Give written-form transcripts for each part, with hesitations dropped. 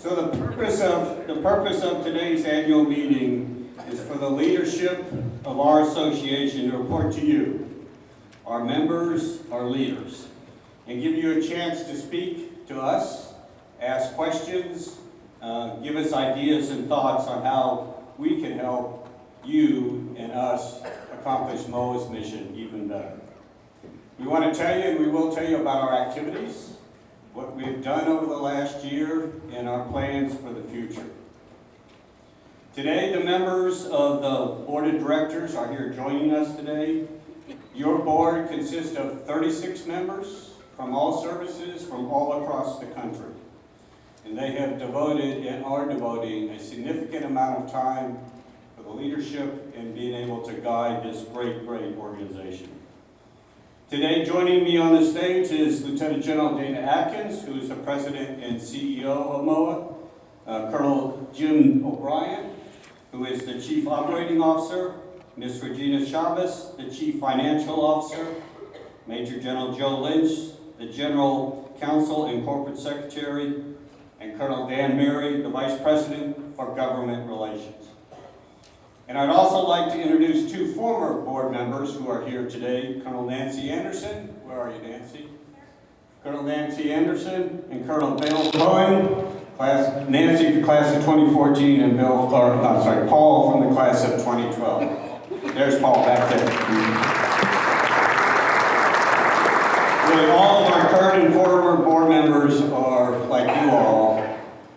So the purpose of today's annual meeting is for the leadership of our association to report to you, our members, our leaders, and give you a chance to speak to us, ask questions, give us ideas and thoughts on how we can help you and us accomplish MOAA's mission even better. We want to tell you, and we will tell you about our activities, what we've done over the last year, and our plans for the future. Today, the members of the Board of Directors are here joining us today. Your board consists of 36 members from all services from all across the country. And they have devoted and are devoting a significant amount of time for the leadership and being able to guide this great organization. Today, joining me on the stage is Lieutenant General Dana Atkins, who is the President and CEO of MOAA, Colonel Jim O'Brien, who is the Chief Operating Officer, Ms. Regina Chavez, the Chief Financial Officer, Major General Joe Lynch, the General Counsel and Corporate Secretary, and Colonel Dan Mary, the Vice President for Government Relations. And I'd also like to introduce two former board members who are here today, Colonel Nancy Anderson. Where are you, Nancy? Colonel Nancy Anderson and Colonel Bill Cohen, Nancy, the class of 2014, and Paul from the class of 2012. There's Paul back there. Really, all of our current and former board members are, like you all,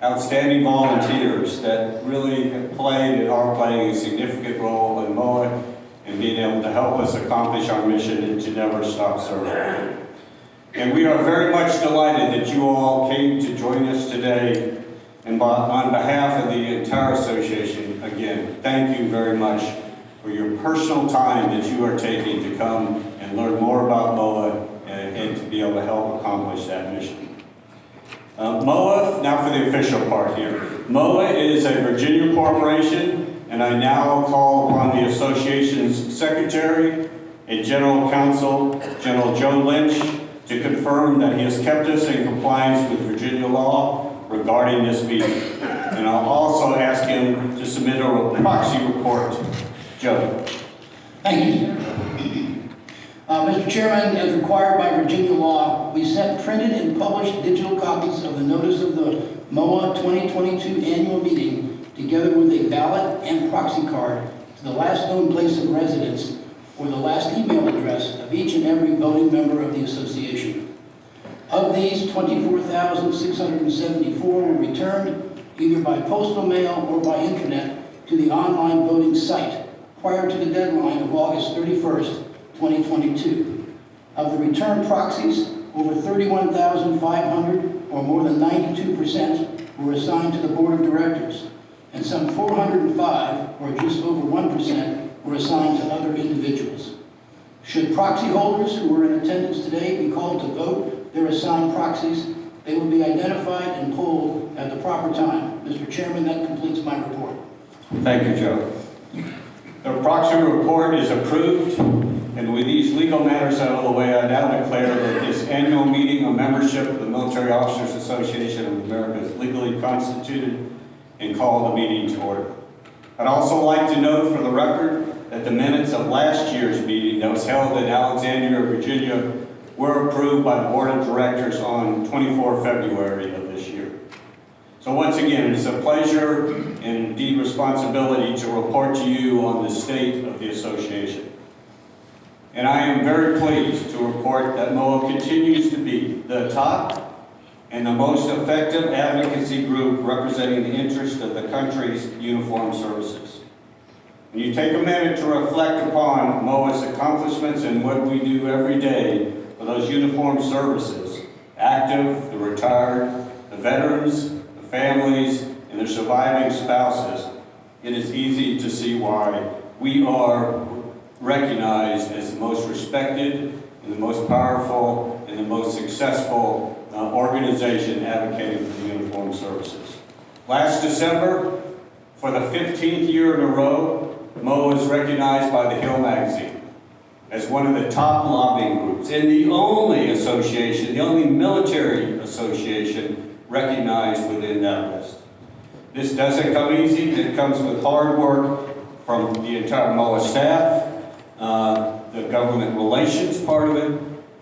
outstanding volunteers that really have played and are playing a significant role in MOAA and being able to help us accomplish our mission and to never stop serving. And we are very much delighted that you all came to join us today. And on behalf of the entire association, again, thank you very much for your personal time that you are taking to come and learn more about MOAA and to be able to help accomplish that mission. MOAA, now for the official part here. MOAA is a Virginia corporation, and I now call upon the association's secretary and general counsel, General Joe Lynch, to confirm that he has kept us in compliance with Virginia law regarding this meeting. And I'll also ask him to submit a proxy report. Joe. Thank you. Mr. Chairman, as required by Virginia law, we sent printed and published digital copies of the notice of the MOAA 2022 annual meeting, together with a ballot and proxy card, to the last known place of residence or the last email address of each and every voting member of the association. Of these, 24,674 were returned either by postal mail or by internet to the online voting site prior to the deadline of August 31st, 2022. Of the returned proxies, over 31,500, or more than 92%, were assigned to the Board of Directors, and some 405, or just over 1%, were assigned to other individuals. Should proxy holders who were in attendance today be called to vote their assigned proxies, they will be identified and polled at the proper time. Mr. Chairman, that completes my report. Thank you, Joe. The proxy report is approved. And with these legal matters out of the way, I now declare that this annual meeting of membership of the Military Officers Association of America is legally constituted and call the meeting to order. I'd also like to note for the record that the minutes of last year's meeting that was held in Alexandria, Virginia, were approved by the Board of Directors on 24 February of this year. So once again, it is a pleasure and indeed responsibility to report to you on the state of the association. And I am very pleased to report that MOAA continues to be the top and the most effective advocacy group representing the interest of the country's uniformed services. When you take a minute to reflect upon MOAA's accomplishments and what we do every day for those uniformed services, active, the retired, the veterans, the families, and their surviving spouses, it is easy to see why we are recognized as the most respected and the most powerful and the most successful organization advocating for the uniformed services. Last December, for the 15th year in a row, MOAA was recognized by the Hill magazine as one of the top lobbying groups and the only association, the only military association recognized within that list. This doesn't come easy. It comes with hard work from the entire MOAA staff, the government relations part of it,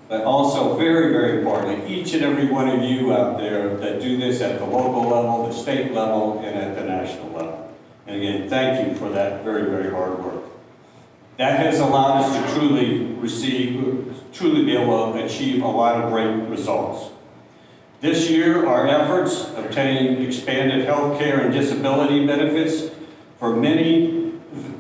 but also very, very importantly, each and every one of you out there that do this at the local level, the state level, and at the national level. And again, thank you for that very, very hard work. That has allowed us to truly be able to achieve a lot of great results. This year, our efforts obtained expanded health care and disability benefits for many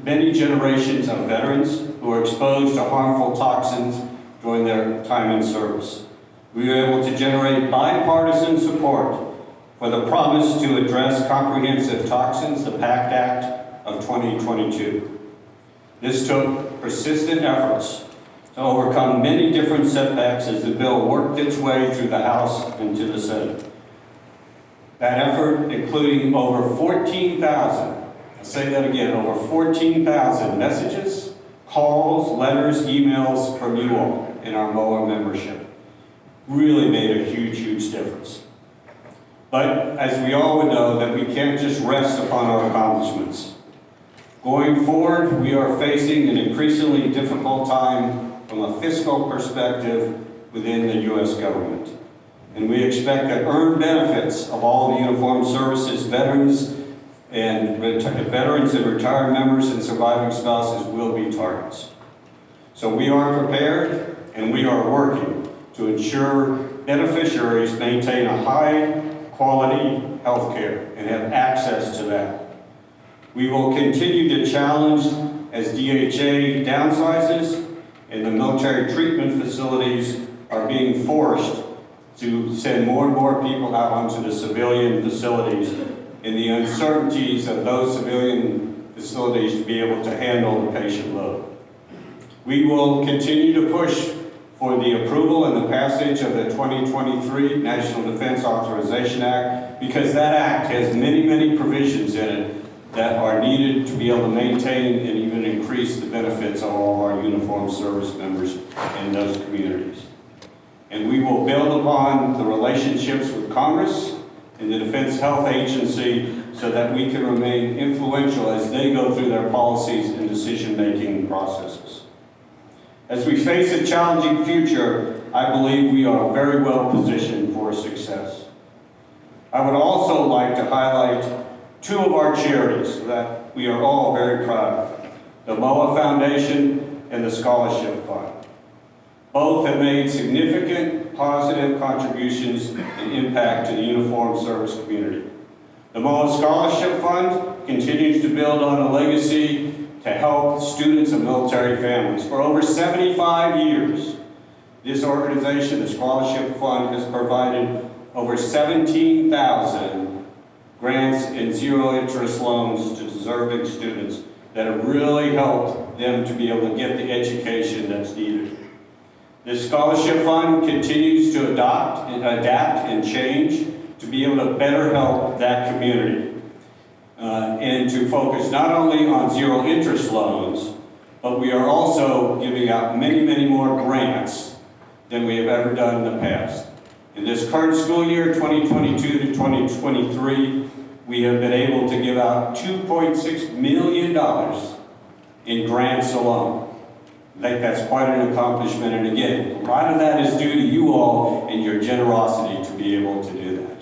generations of veterans who are exposed to harmful toxins during their time in service. We were able to generate bipartisan support for the promise to address comprehensive toxins, the PACT Act of 2022. This took persistent efforts to overcome many different setbacks as the bill worked its way through the House and to the Senate. That effort, including over 14,000, I'll say that again, over 14,000 messages, calls, letters, emails from you all in our MOAA membership, really made a huge, huge difference. But as we all would know, that we can't just rest upon our accomplishments. Going forward, we are facing an increasingly difficult time from a fiscal perspective within the U.S. government. And we expect that earned benefits of all the uniformed services veterans and retired members and surviving spouses will be targets. So we are prepared and we are working to ensure beneficiaries maintain a high quality health care and have access to that. We will continue to challenge as DHA downsizes and the military treatment facilities are being forced to send more and more people out onto the civilian facilities and the uncertainties of those civilian facilities to be able to handle the patient load. We will continue to push for the approval and the passage of the 2023 National Defense Authorization Act because that act has many, many provisions in it that are needed to be able to maintain and even increase the benefits of all our uniformed service members in those communities. And we will build upon the relationships with Congress and the Defense Health Agency so that we can remain influential as they go through their policies and decision-making processes. As we face a challenging future, I believe we are very well positioned for success. I would also like to highlight two of our charities that we are all very proud of, the MOAA Foundation and the Scholarship Fund. Both have made significant positive contributions and impact to the uniformed service community. The MOAA Scholarship Fund continues to build on a legacy to help students of military families. For over 75 years, this organization, the Scholarship Fund, has provided over 17,000 grants and zero-interest loans to deserving students that have really helped them to be able to get the education that's needed. This scholarship fund continues to adapt and change to be able to better help that community and to focus not only on zero-interest loans, but we are also giving out many, many more grants than we have ever done in the past. In this current school year, 2022 to 2023, we have been able to give out $2.6 million in grants alone. I think that's quite an accomplishment, and again, a lot of that is due to you all and your generosity to be able to do that.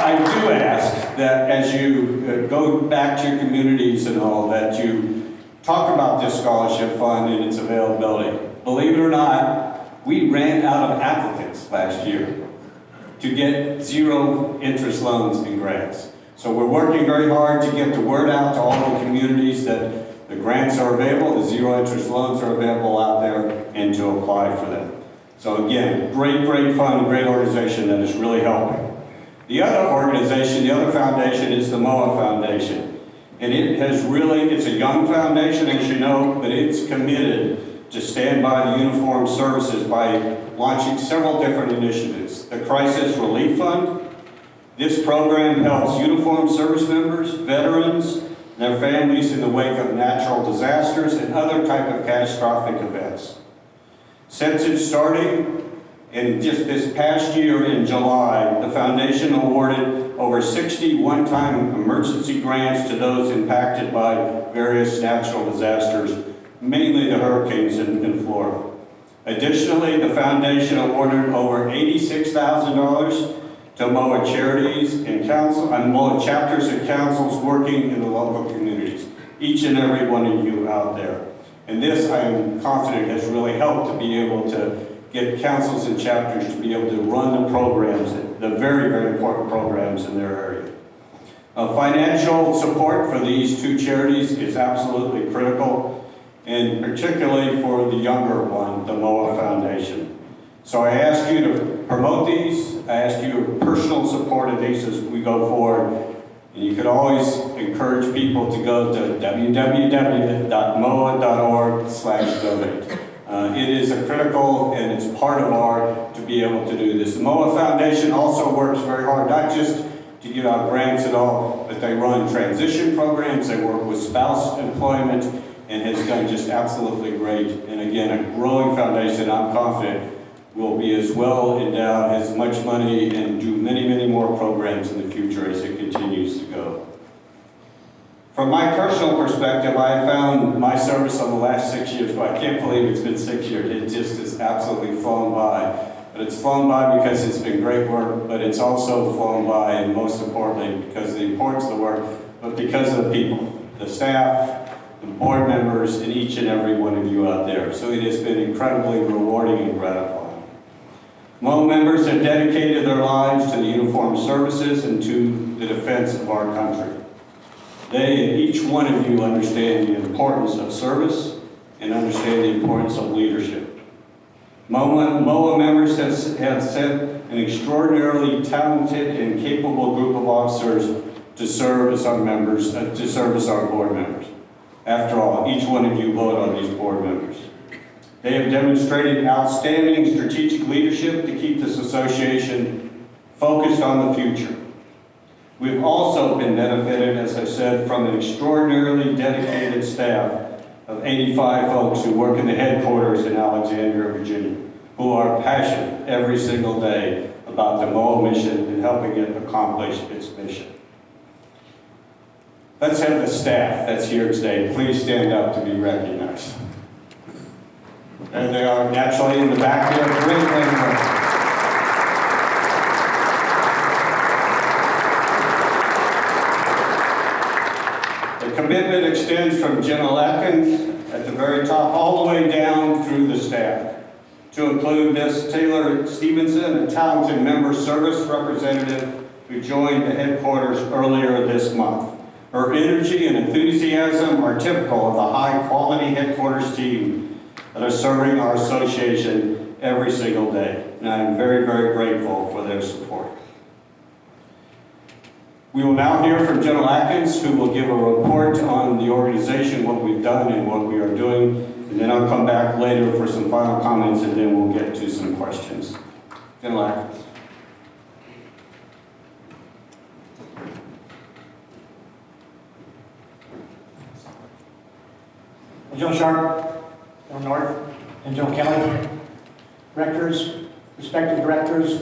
I do ask that as you go back to your communities and all, that you talk about this scholarship fund and its availability. Believe it or not, we ran out of applicants last year to get zero-interest loans and grants. So we're working very hard to get the word out to all the communities that the grants are available, the zero-interest loans are available out there, and to apply for them. So again, great, great fund, great organization that is really helping. The other organization, the other foundation is the MOAA Foundation. And it's a young foundation, as you know, but it's committed to stand by the uniformed services by launching several different initiatives. The Crisis Relief Fund. This program helps uniformed service members, veterans, and their families in the wake of natural disasters and other type of catastrophic events. Since its starting, and just this past year in July, the foundation awarded over 60 one-time emergency grants to those impacted by various natural disasters, mainly the hurricanes in Florida. Additionally, the foundation awarded over $86,000 to MOAA charities and MOAA chapters and councils working in the local communities, each and every one of you out there. And this, I am confident, has really helped to be able to get councils and chapters to be able to run the programs, the very, very important programs in their area. Financial support for these two charities is absolutely critical, and particularly for the younger one, the MOAA Foundation. So I ask you to promote these. I ask you your personal support of these as we go forward. And you could always encourage people to go to www.moa.org/donate. It is a critical and it's part of our to be able to do this. The MOAA Foundation also works very hard, not just to give out grants at all, but they run transition programs, they work with spouse employment, and has done just absolutely great. And again, a growing foundation, I'm confident, will be as well endowed, has much money, and do many, many more programs in the future as it continues to go. From my personal perspective, I have found my service on the last 6 years, but I can't believe it's been 6 years. It just has absolutely flown by. But it's flown by because it's been great work, but it's also flown by, and most importantly, because of the importance of the work, but because of the people, the staff, the board members, and each and every one of you out there. So it has been incredibly rewarding and gratifying. MOAA members have dedicated their lives to the uniformed services and to the defense of our country. They and each one of you understand the importance of service and understand the importance of leadership. MOAA members have sent an extraordinarily talented and capable group of officers to serve as our members, to serve as our board members. After all, each one of you vote on these board members. They have demonstrated outstanding strategic leadership to keep this association focused on the future. We've also been benefited, as I said, from an extraordinarily dedicated staff of 85 folks who work in the headquarters in Alexandria, Virginia, who are passionate every single day about the MOAA mission and helping it accomplish its mission. Let's have the staff that's here today please stand up to be recognized. There they are, naturally in the back there. Great work. The commitment extends from General Atkins at the very top all the way down through the staff, to include Ms. Taylor Stevenson, a talented member service representative who joined the headquarters earlier this month. Her energy and enthusiasm are typical of the high-quality headquarters team that are serving our association every single day, and I am very, very grateful for their support. We will now hear from General Atkins, who will give a report on the organization, what we've done and what we are doing, and then I'll come back later for some final comments, and then we'll get to some questions. General Atkins. Joe Sharp, Joe North, and Joe Kelly, directors, respective directors,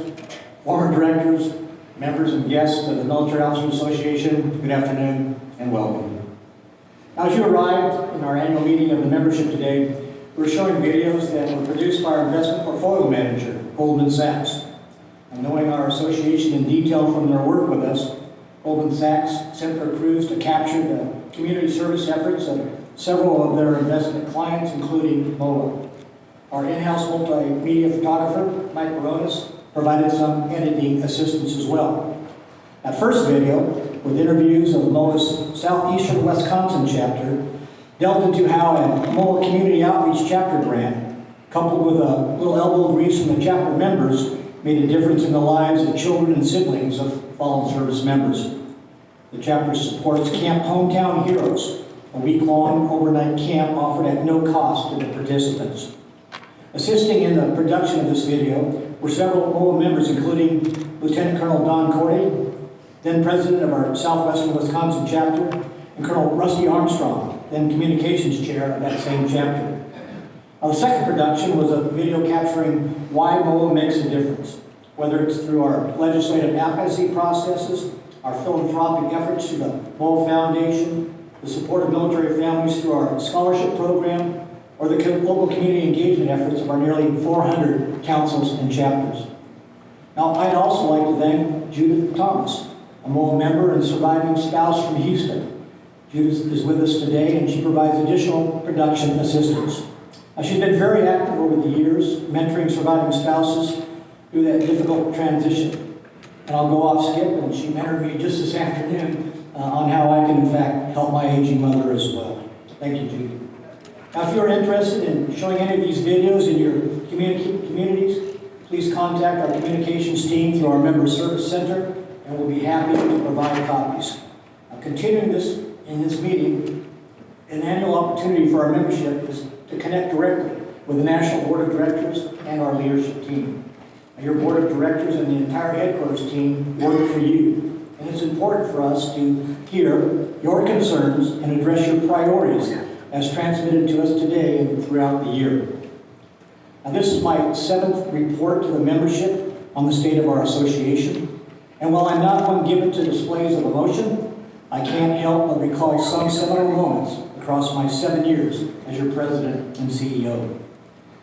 former directors, members and guests of the Military Officers Association, good afternoon and welcome. Now, as you arrived in our annual meeting of the membership today, we're showing videos that were produced by our investment portfolio manager, Goldman Sachs. And knowing our association in detail from their work with us, Goldman Sachs sent their crews to capture the community service efforts of several of their investment clients, including MOAA. Our in-house multimedia photographer, Mike Baronis, provided some editing assistance as well. That first video, with interviews of MOAA's Southeastern Wisconsin chapter, delved into how a MOAA Community Outreach Chapter grant, coupled with a little elbow grease from the chapter members, made a difference in the lives of children and siblings of fallen service members. The chapter supports Camp Hometown Heroes, a week-long overnight camp offered at no cost to the participants. Assisting in the production of this video were several MOAA members, including Lieutenant Colonel Don Corday, then president of our Southwestern Wisconsin chapter, and Colonel Rusty Armstrong, then communications chair of that same chapter. The second production was a video capturing why MOAA makes a difference, whether it's through our legislative advocacy processes, our philanthropic efforts through the MOAA Foundation, the support of military families through our scholarship program, or the local community engagement efforts of our nearly 400 councils and chapters. Now, I'd also like to thank Judith Thomas, a MOAA member and surviving spouse from Houston. Judith is with us today, and she provides additional production assistance. She's been very active over the years, mentoring surviving spouses through that difficult transition. And I'll go off skip, and she mentored me just this afternoon on how I can, in fact, help my aging mother as well. Thank you, Judy. Now, if you're interested in showing any of these videos in your communities, please contact our communications team through our Member Service Center, and we'll be happy to provide copies. Continuing this in this meeting, an annual opportunity for our membership is to connect directly with the National Board of Directors and our leadership team. Your Board of Directors and the entire headquarters team work for you, and it's important for us to hear your concerns and address your priorities as transmitted to us today and throughout the year. Now, this is my 7th report to the membership on the state of our association, and while I'm not one given to displays of emotion, I can't help but recall some seminal moments across my 7 years as your president and CEO.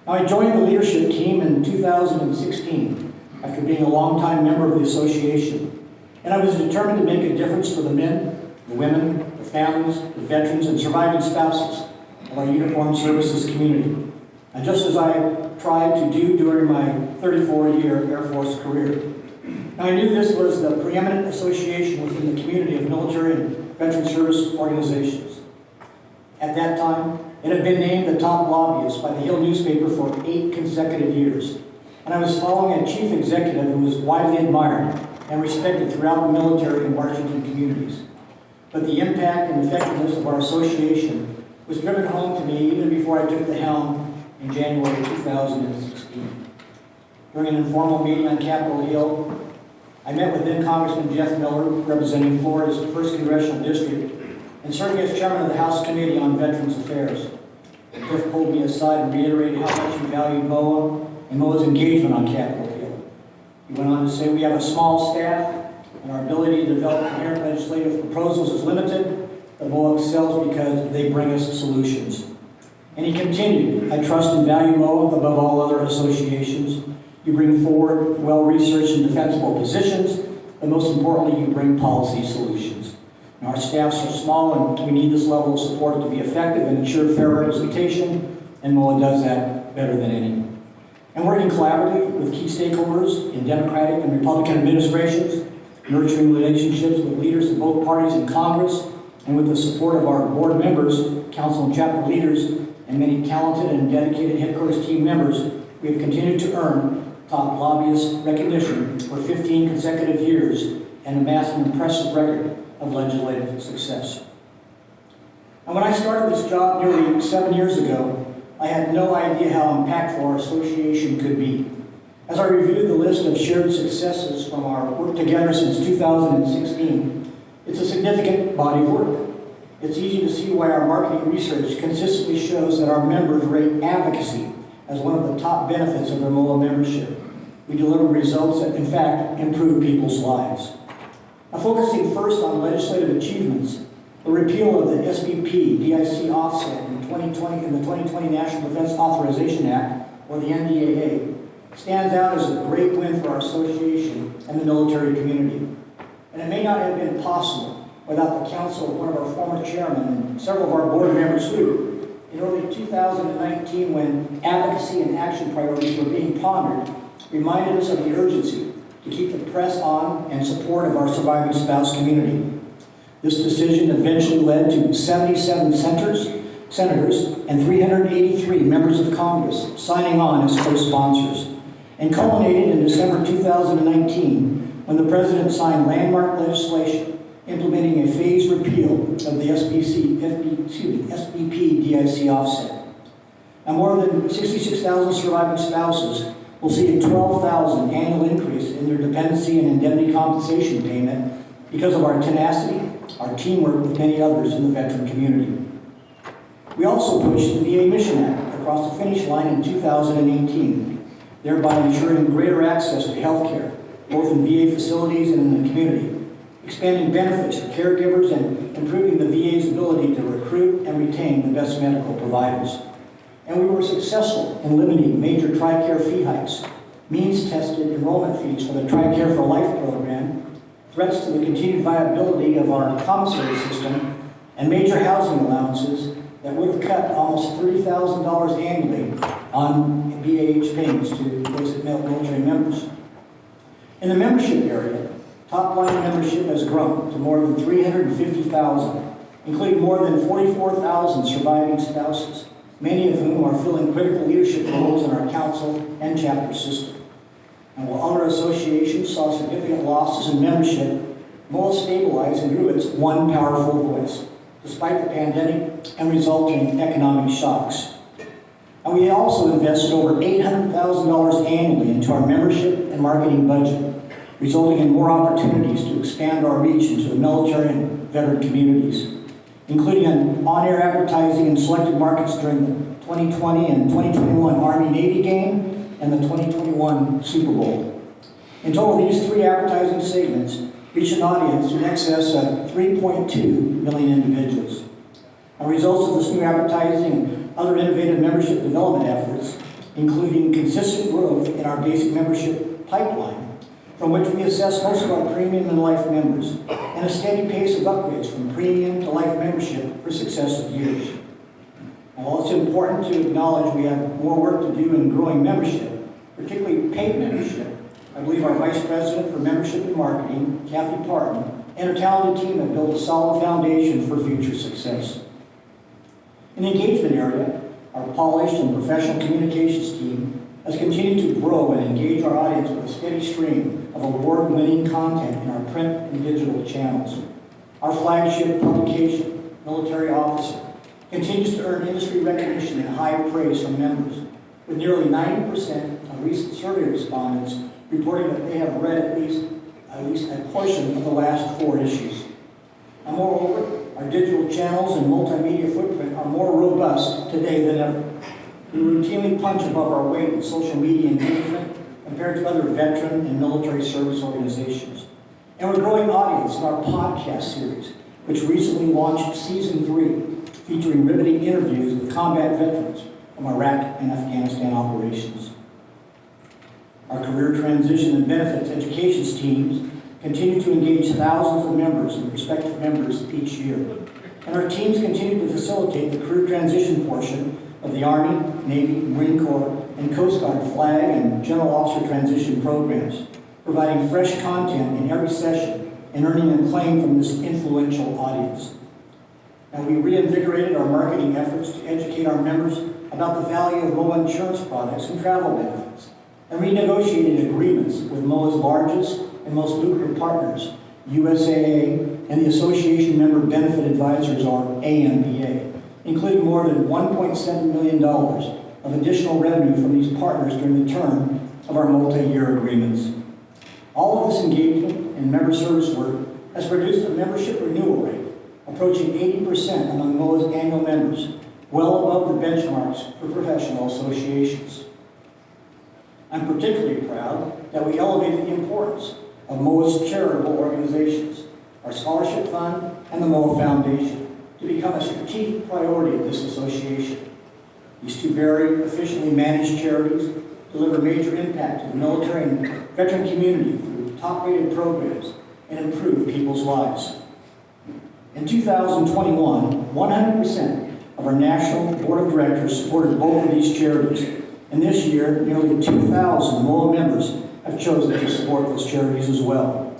Now, I joined the leadership team in 2016 after being a longtime member of the association, and I was determined to make a difference for the men, the women, the families, the veterans, and surviving spouses of our uniformed services community. And just as I tried to do during my 34-year Air Force career. Now, I knew this was the preeminent association within the community of military and veteran service organizations. At that time, it had been named the top lobbyist by the Hill newspaper for 8 consecutive years. And I was following a chief executive who was widely admired and respected throughout the military and Washington communities. But the impact and effectiveness of our association was driven home to me even before I took the helm in January 2016. During an informal meeting on Capitol Hill, I met with then Congressman Jeff Miller, representing Florida's 1st Congressional District, and serving as chairman of the House Committee on Veterans Affairs. Jeff pulled me aside and reiterated how much he valued MOAA and MOAA's engagement on Capitol Hill. He went on to say, we have a small staff, and our ability to develop coherent legislative proposals is limited, but MOAA excels because they bring us solutions. And he continued, I trust and value MOAA above all other associations. You bring forward well-researched and defensible positions, but most importantly, you bring policy solutions. And our staffs are small, and we need this level of support to be effective and ensure fair representation, and MOAA does that better than any. And working collaboratively with key stakeholders in Democratic and Republican administrations, nurturing relationships with leaders of both parties in Congress, and with the support of our board members, council and chapter leaders, and many talented and dedicated headquarters team members, we have continued to earn top lobbyist recognition for 15 consecutive years and amassed an impressive record of legislative success. And when I started this job nearly 7 years ago, I had no idea how impactful our association could be. As I reviewed the list of shared successes from our work together since 2016, it's a significant body of work. It's easy to see why our marketing research consistently shows that our members rate advocacy as one of the top benefits of their MOAA membership. We deliver results that, in fact, improve people's lives. Now, focusing first on legislative achievements, the repeal of the SBP DIC offset in the 2020 National Defense Authorization Act, or the NDAA, stands out as a great win for our association and the military community. And it may not have been possible without the counsel of one of our former chairmen and several of our board members who, in early 2019, when advocacy and action priorities were being pondered, reminded us of the urgency to keep the press on and support of our surviving spouse community. This decision eventually led to 77 senators and 383 members of Congress signing on as co-sponsors, and culminated in December 2019 when the President signed landmark legislation implementing a phased repeal of the SBP DIC offset. Now, more than 66,000 surviving spouses will see a 12,000 annual increase in their dependency and indemnity compensation payment because of our tenacity, our teamwork with many others in the veteran community. We also pushed the VA Mission Act across crossed the finish line in 2018, thereby ensuring greater access to health care, both in VA facilities and in the community, expanding benefits for caregivers and improving the VA's ability to recruit and retain the best medical providers. And we were successful in limiting major TRICARE fee hikes, means-tested enrollment fees for the TRICARE for Life program, threats to the continued viability of our commissary system, and major housing allowances that would have cut almost $30,000 annually on BAH payments to basic military members. In the membership area, top-line membership has grown to more than 350,000, including more than 44,000 surviving spouses, many of whom are filling critical leadership roles in our council and chapter system. And while other associations saw significant losses in membership, MOAA stabilized and grew its one powerful voice, despite the pandemic and resulting economic shocks. And we also invested over $800,000 annually into our membership and marketing budget, resulting in more opportunities to expand our reach into the military and veteran communities, including on-air advertising in selected markets during the 2020 and 2021 Army-Navy game and the 2021 Super Bowl. In total, these three advertising segments reach an audience in excess of 3.2 million individuals. Our results of this new advertising and other innovative membership development efforts, including consistent growth in our basic membership pipeline, from which we assess most of our premium and life members, and a steady pace of upgrades from premium to life membership for successive years. And while it's important to acknowledge we have more work to do in growing membership, particularly paid membership, I believe our Vice President for Membership and Marketing, Kathy Parton, and her talented team have built a solid foundation for future success. In the engagement area, our polished and professional communications team has continued to grow and engage our audience with a steady stream of award-winning content in our print and digital channels. Our flagship publication, Military Officer, continues to earn industry recognition and high praise from members, with nearly 90% of recent survey respondents reporting that they have read at least a portion of the last 4 issues. And moreover, our digital channels and multimedia footprint are more robust today than ever. We routinely punch above our weight in social media engagement compared to other veteran and military service organizations. And we're growing audience in our podcast series, which recently launched season 3, featuring riveting interviews with combat veterans from Iraq and Afghanistan operations. Our career transition and benefits education teams continue to engage thousands of members and prospective members each year. And our teams continue to facilitate the career transition portion of the Army, Navy, Marine Corps, and Coast Guard flag and general officer transition programs, providing fresh content in every session and earning acclaim from this influential audience. And we reinvigorated our marketing efforts to educate our members about the value of MOAA insurance products and travel benefits, and renegotiated agreements with MOAA's largest and most lucrative partners, USAA and the Association Member Benefit Advisors, or AMBA, including more than $1.7 million of additional revenue from these partners during the term of our multi-year agreements. All of this engagement and member service work has produced a membership renewal rate approaching 80% among MOAA's annual members, well above the benchmarks for professional associations. I'm particularly proud that we elevated the importance of MOAA's charitable organizations, our scholarship fund, and the MOAA Foundation, to become a strategic priority of this association. These two very efficiently managed charities deliver major impact to the military and veteran community through top-rated programs and improve people's lives. In 2021, 100% of our National Board of Directors supported both of these charities, and this year, nearly 2,000 MOAA members have chosen to support those charities as well.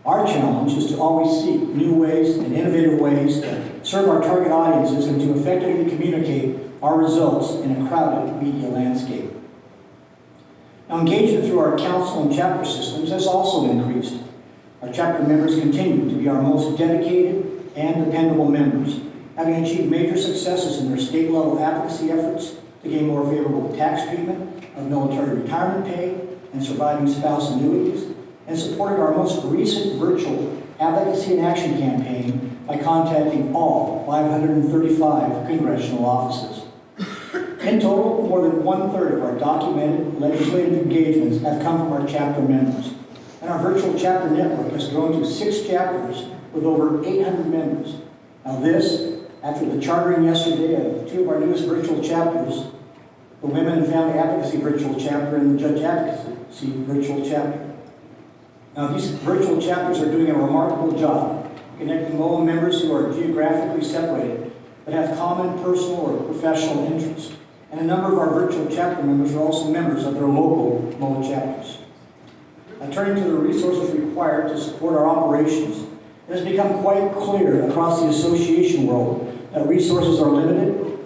Our challenge is to always seek new ways and innovative ways to serve our target audiences and to effectively communicate our results in a crowded media landscape. Now, engagement through our council and chapter systems has also increased. Our chapter members continue to be our most dedicated and dependable members, having achieved major successes in their state-level advocacy efforts to gain more favorable tax treatment of military retirement pay and surviving spouse annuities, and supported our most recent virtual advocacy and action campaign by contacting all 535 congressional offices. In total, more than 1/3 of our documented legislative engagements have come from our chapter members. And our virtual chapter network has grown to 6 chapters with over 800 members. Now this, after the chartering yesterday of 2 of our newest virtual chapters, the Women and Family Advocacy virtual chapter and the Judge Advocacy virtual chapter. Now these virtual chapters are doing a remarkable job connecting MOAA members who are geographically separated but have common personal or professional interests. And a number of our virtual chapter members are also members of their local MOAA chapters. Now, turning to the resources required to support our operations, it has become quite clear across the association world that resources are limited,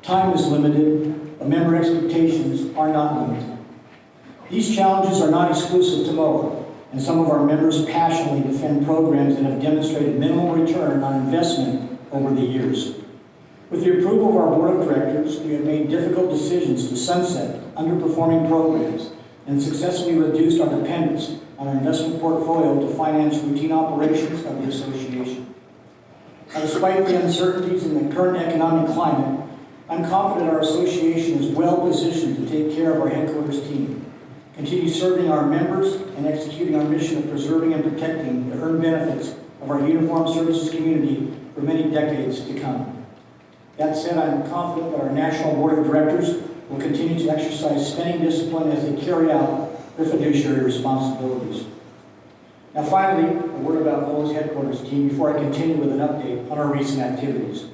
time is limited, but member expectations are not limited. These challenges are not exclusive to MOAA, and some of our members passionately defend programs that have demonstrated minimal return on investment over the years. With the approval of our board of directors, we have made difficult decisions to sunset underperforming programs and successfully reduced our dependence on our investment portfolio to finance routine operations of the association. Now, despite the uncertainties in the current economic climate, I'm confident our association is well positioned to take care of our headquarters team, continue serving our members, and executing our mission of preserving and protecting the earned benefits of our uniformed services community for many decades to come. That said, I'm confident that our National Board of Directors will continue to exercise spending discipline as they carry out their fiduciary responsibilities. Now finally, a word about MOAA's headquarters team before I continue with an update on our recent activities.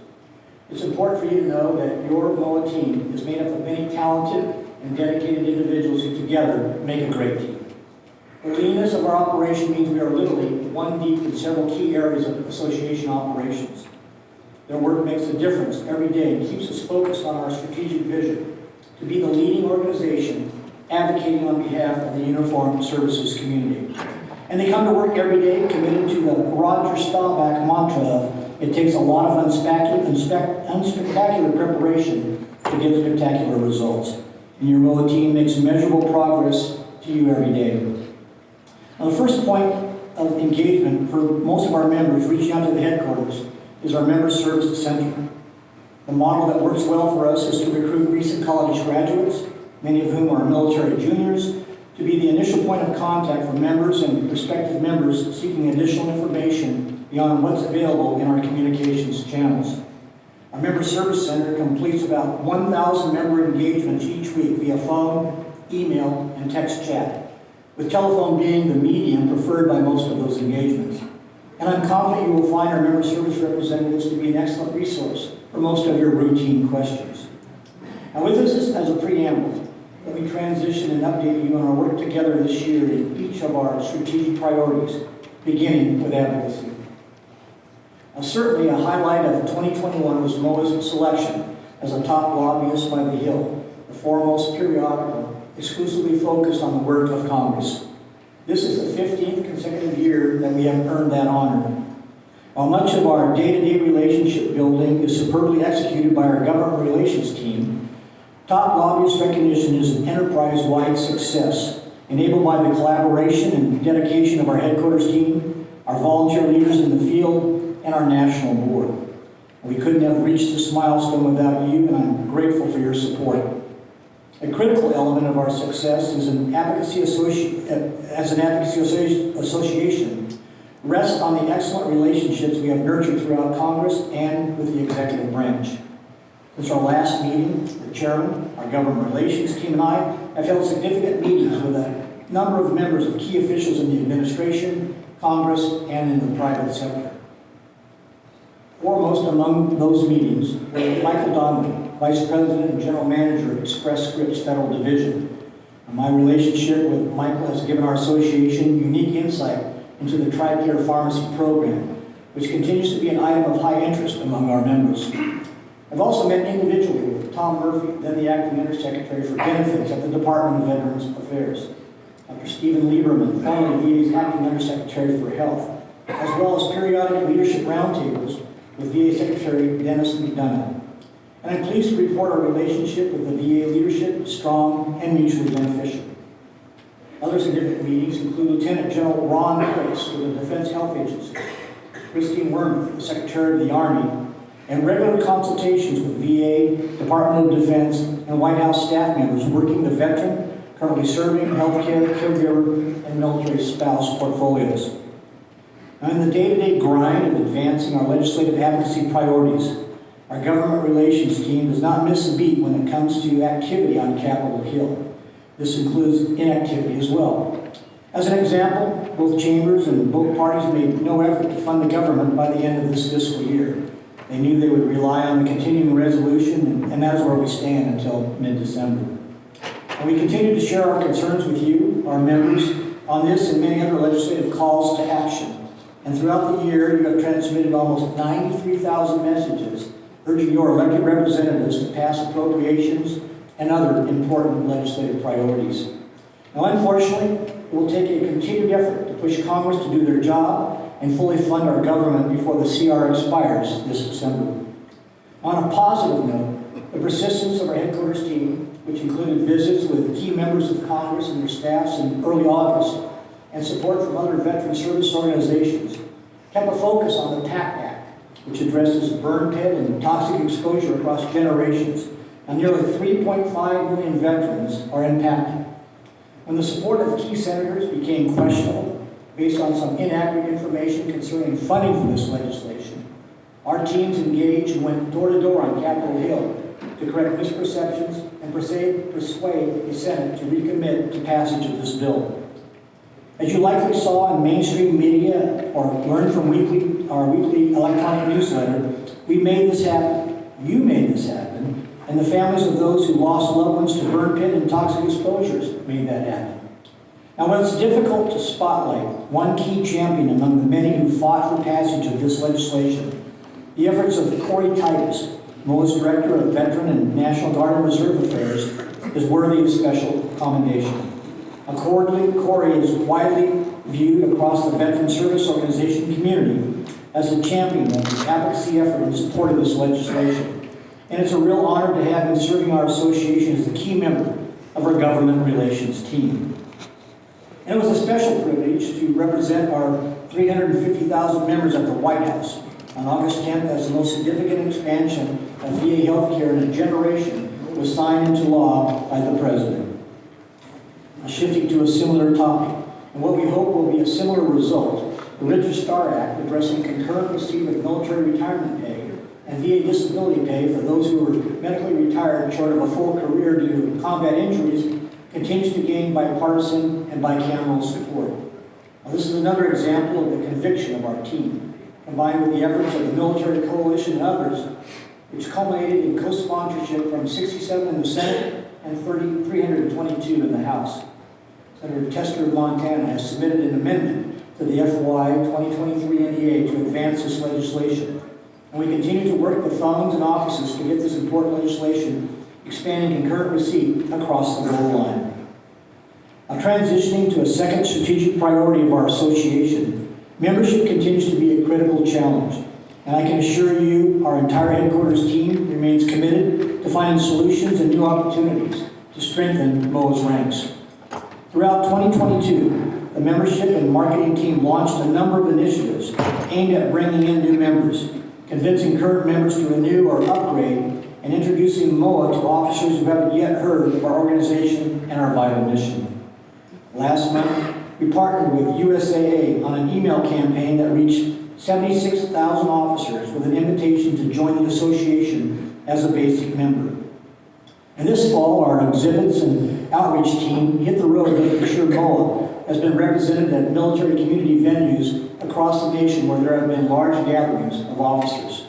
It's important for you to know that your MOAA team is made up of many talented and dedicated individuals who together make a great team. The leanness of our operation means we are literally one deep in several key areas of association operations. Their work makes a difference every day and keeps us focused on our strategic vision to be the leading organization advocating on behalf of the uniformed services community. And they come to work every day committed to the Roger Staubach mantra of, it takes a lot of unspectacular preparation to get spectacular results. And your MOAA team makes measurable progress to you every day. Now, the first point of engagement for most of our members reaching out to the headquarters is our Member Services Center. The model that works well for us is to recruit recent college graduates, many of whom are military juniors, to be the initial point of contact for members and prospective members seeking additional information beyond what's available in our communications channels. Our Member Service Center completes about 1,000 member engagements each week via phone, email, and text chat, with telephone being the medium preferred by most of those engagements. And I'm confident you will find our member service representatives to be an excellent resource for most of your routine questions. Now, with this as a preamble, let me transition and update you on our work together this year in each of our strategic priorities, beginning with advocacy. Now, certainly a highlight of 2021 was MOAA's selection as a top lobbyist by The Hill, the foremost periodical exclusively focused on the work of Congress. This is the 15th consecutive year that we have earned that honor. While much of our day-to-day relationship building is superbly executed by our government relations team, top lobbyist recognition is an enterprise-wide success, enabled by the collaboration and dedication of our headquarters team, our volunteer leaders in the field, and our national board. We couldn't have reached this milestone without you, and I'm grateful for your support. A critical element of our success is an advocacy association rests on the excellent relationships we have nurtured throughout Congress and with the executive branch. Since our last meeting, the chairman, our government relations team, and I have held significant meetings with a number of members of key officials in the administration, Congress, and in the private sector. Foremost among those meetings were Michael Donnelly, Vice President and General Manager of Express Scripts Federal Division. And my relationship with Michael has given our association unique insight into the TRICARE Pharmacy program, which continues to be an item of high interest among our members. I've also met individually with Tom Murphy, then the Acting Undersecretary for Benefits at the Department of Veterans Affairs, Dr. Stephen Lieberman, formerly VA's Acting Undersecretary for Health, as well as periodic leadership roundtables with VA Secretary Dennis McDonough. And I'm pleased to report our relationship with the VA leadership is strong and mutually beneficial. Other significant meetings include Lieutenant General Ron Price with the Defense Health Agency, Christine Wormuth, the Secretary of the Army, and regular consultations with VA, Department of Defense, and and White House staff members working the veteran, currently serving, healthcare, caregiver, and military spouse portfolios. Now, in the day-to-day grind of advancing our legislative advocacy priorities, our government relations team does not miss a beat when it comes to activity on Capitol Hill. This includes inactivity as well. As an example, both chambers and both parties made no effort to fund the government by the end of this fiscal year. They knew they would rely on the continuing resolution, and that is where we stand until mid-December. And we continue to share our concerns with you, our members, on this and many other legislative calls to action. And throughout the year, you have transmitted almost 93,000 messages urging your elected representatives to pass appropriations and other important legislative priorities. Now, unfortunately, it will take a continued effort to push Congress to do their job and fully fund our government before the CR expires this December. On a positive note, the persistence of our headquarters team, which included visits with key members of Congress and their staffs in early August, and support from other veteran service organizations, kept a focus on the PACT Act, which addresses burn pit and toxic exposure across generations, and nearly 3.5 million veterans are impacted. When the support of key senators became questionable, based on some inaccurate information concerning funding for this legislation, our teams engaged and went door to door on Capitol Hill to correct misperceptions and persuade the Senate to recommit to passage of this bill. As you likely saw in mainstream media or learned from our weekly electronic newsletter, we made this happen. You made this happen. And the families of those who lost loved ones to burn pit and toxic exposures made that happen. Now, when it's difficult to spotlight one key champion among the many who fought for passage of this legislation, the efforts of Corey Titus, MOAA's Director of Veteran and National Guard and Reserve Affairs, is worthy of special commendation. Accordingly, Corey is widely viewed across the veteran service organization community as a champion of the advocacy effort in support of this legislation. And it's a real honor to have him serving our association as a key member of our government relations team. And it was a special privilege to represent our 350,000 members at the White House on August 10th as the most significant expansion of VA healthcare in a generation was signed into law by the President. Now, shifting to a similar topic, and what we hope will be a similar result, the Richard Starr Act addressing concurrent receipt of military retirement pay and VA disability pay for those who are medically retired short of a full career due to combat injuries continues to gain bipartisan and bicameral support. Now, this is another example of the conviction of our team, combined with the efforts of the military coalition and others, which culminated in co-sponsorship from 67 in the Senate and 322 in the House. Senator Tester of Montana has submitted an amendment to the FY 2023 NDA to advance this legislation. And we continue to work with phones and offices to get this important legislation expanding concurrent receipt across the goal line. Now, transitioning to a second strategic priority of our association, membership continues to be a critical challenge. And I can assure you our entire headquarters team remains committed to finding solutions and new opportunities to strengthen MOAA's ranks. Throughout 2022, the membership and marketing team launched a number of initiatives aimed at bringing in new members, convincing current members to renew or upgrade, and introducing MOAA to officers who haven't yet heard of our organization and our vital mission. Last month, we partnered with USAA on an email campaign that reached 76,000 officers with an invitation to join the association as a basic member. And this fall, our exhibits and outreach team hit the road to ensure MOAA has been represented at military community venues across the nation where there have been large gatherings of officers.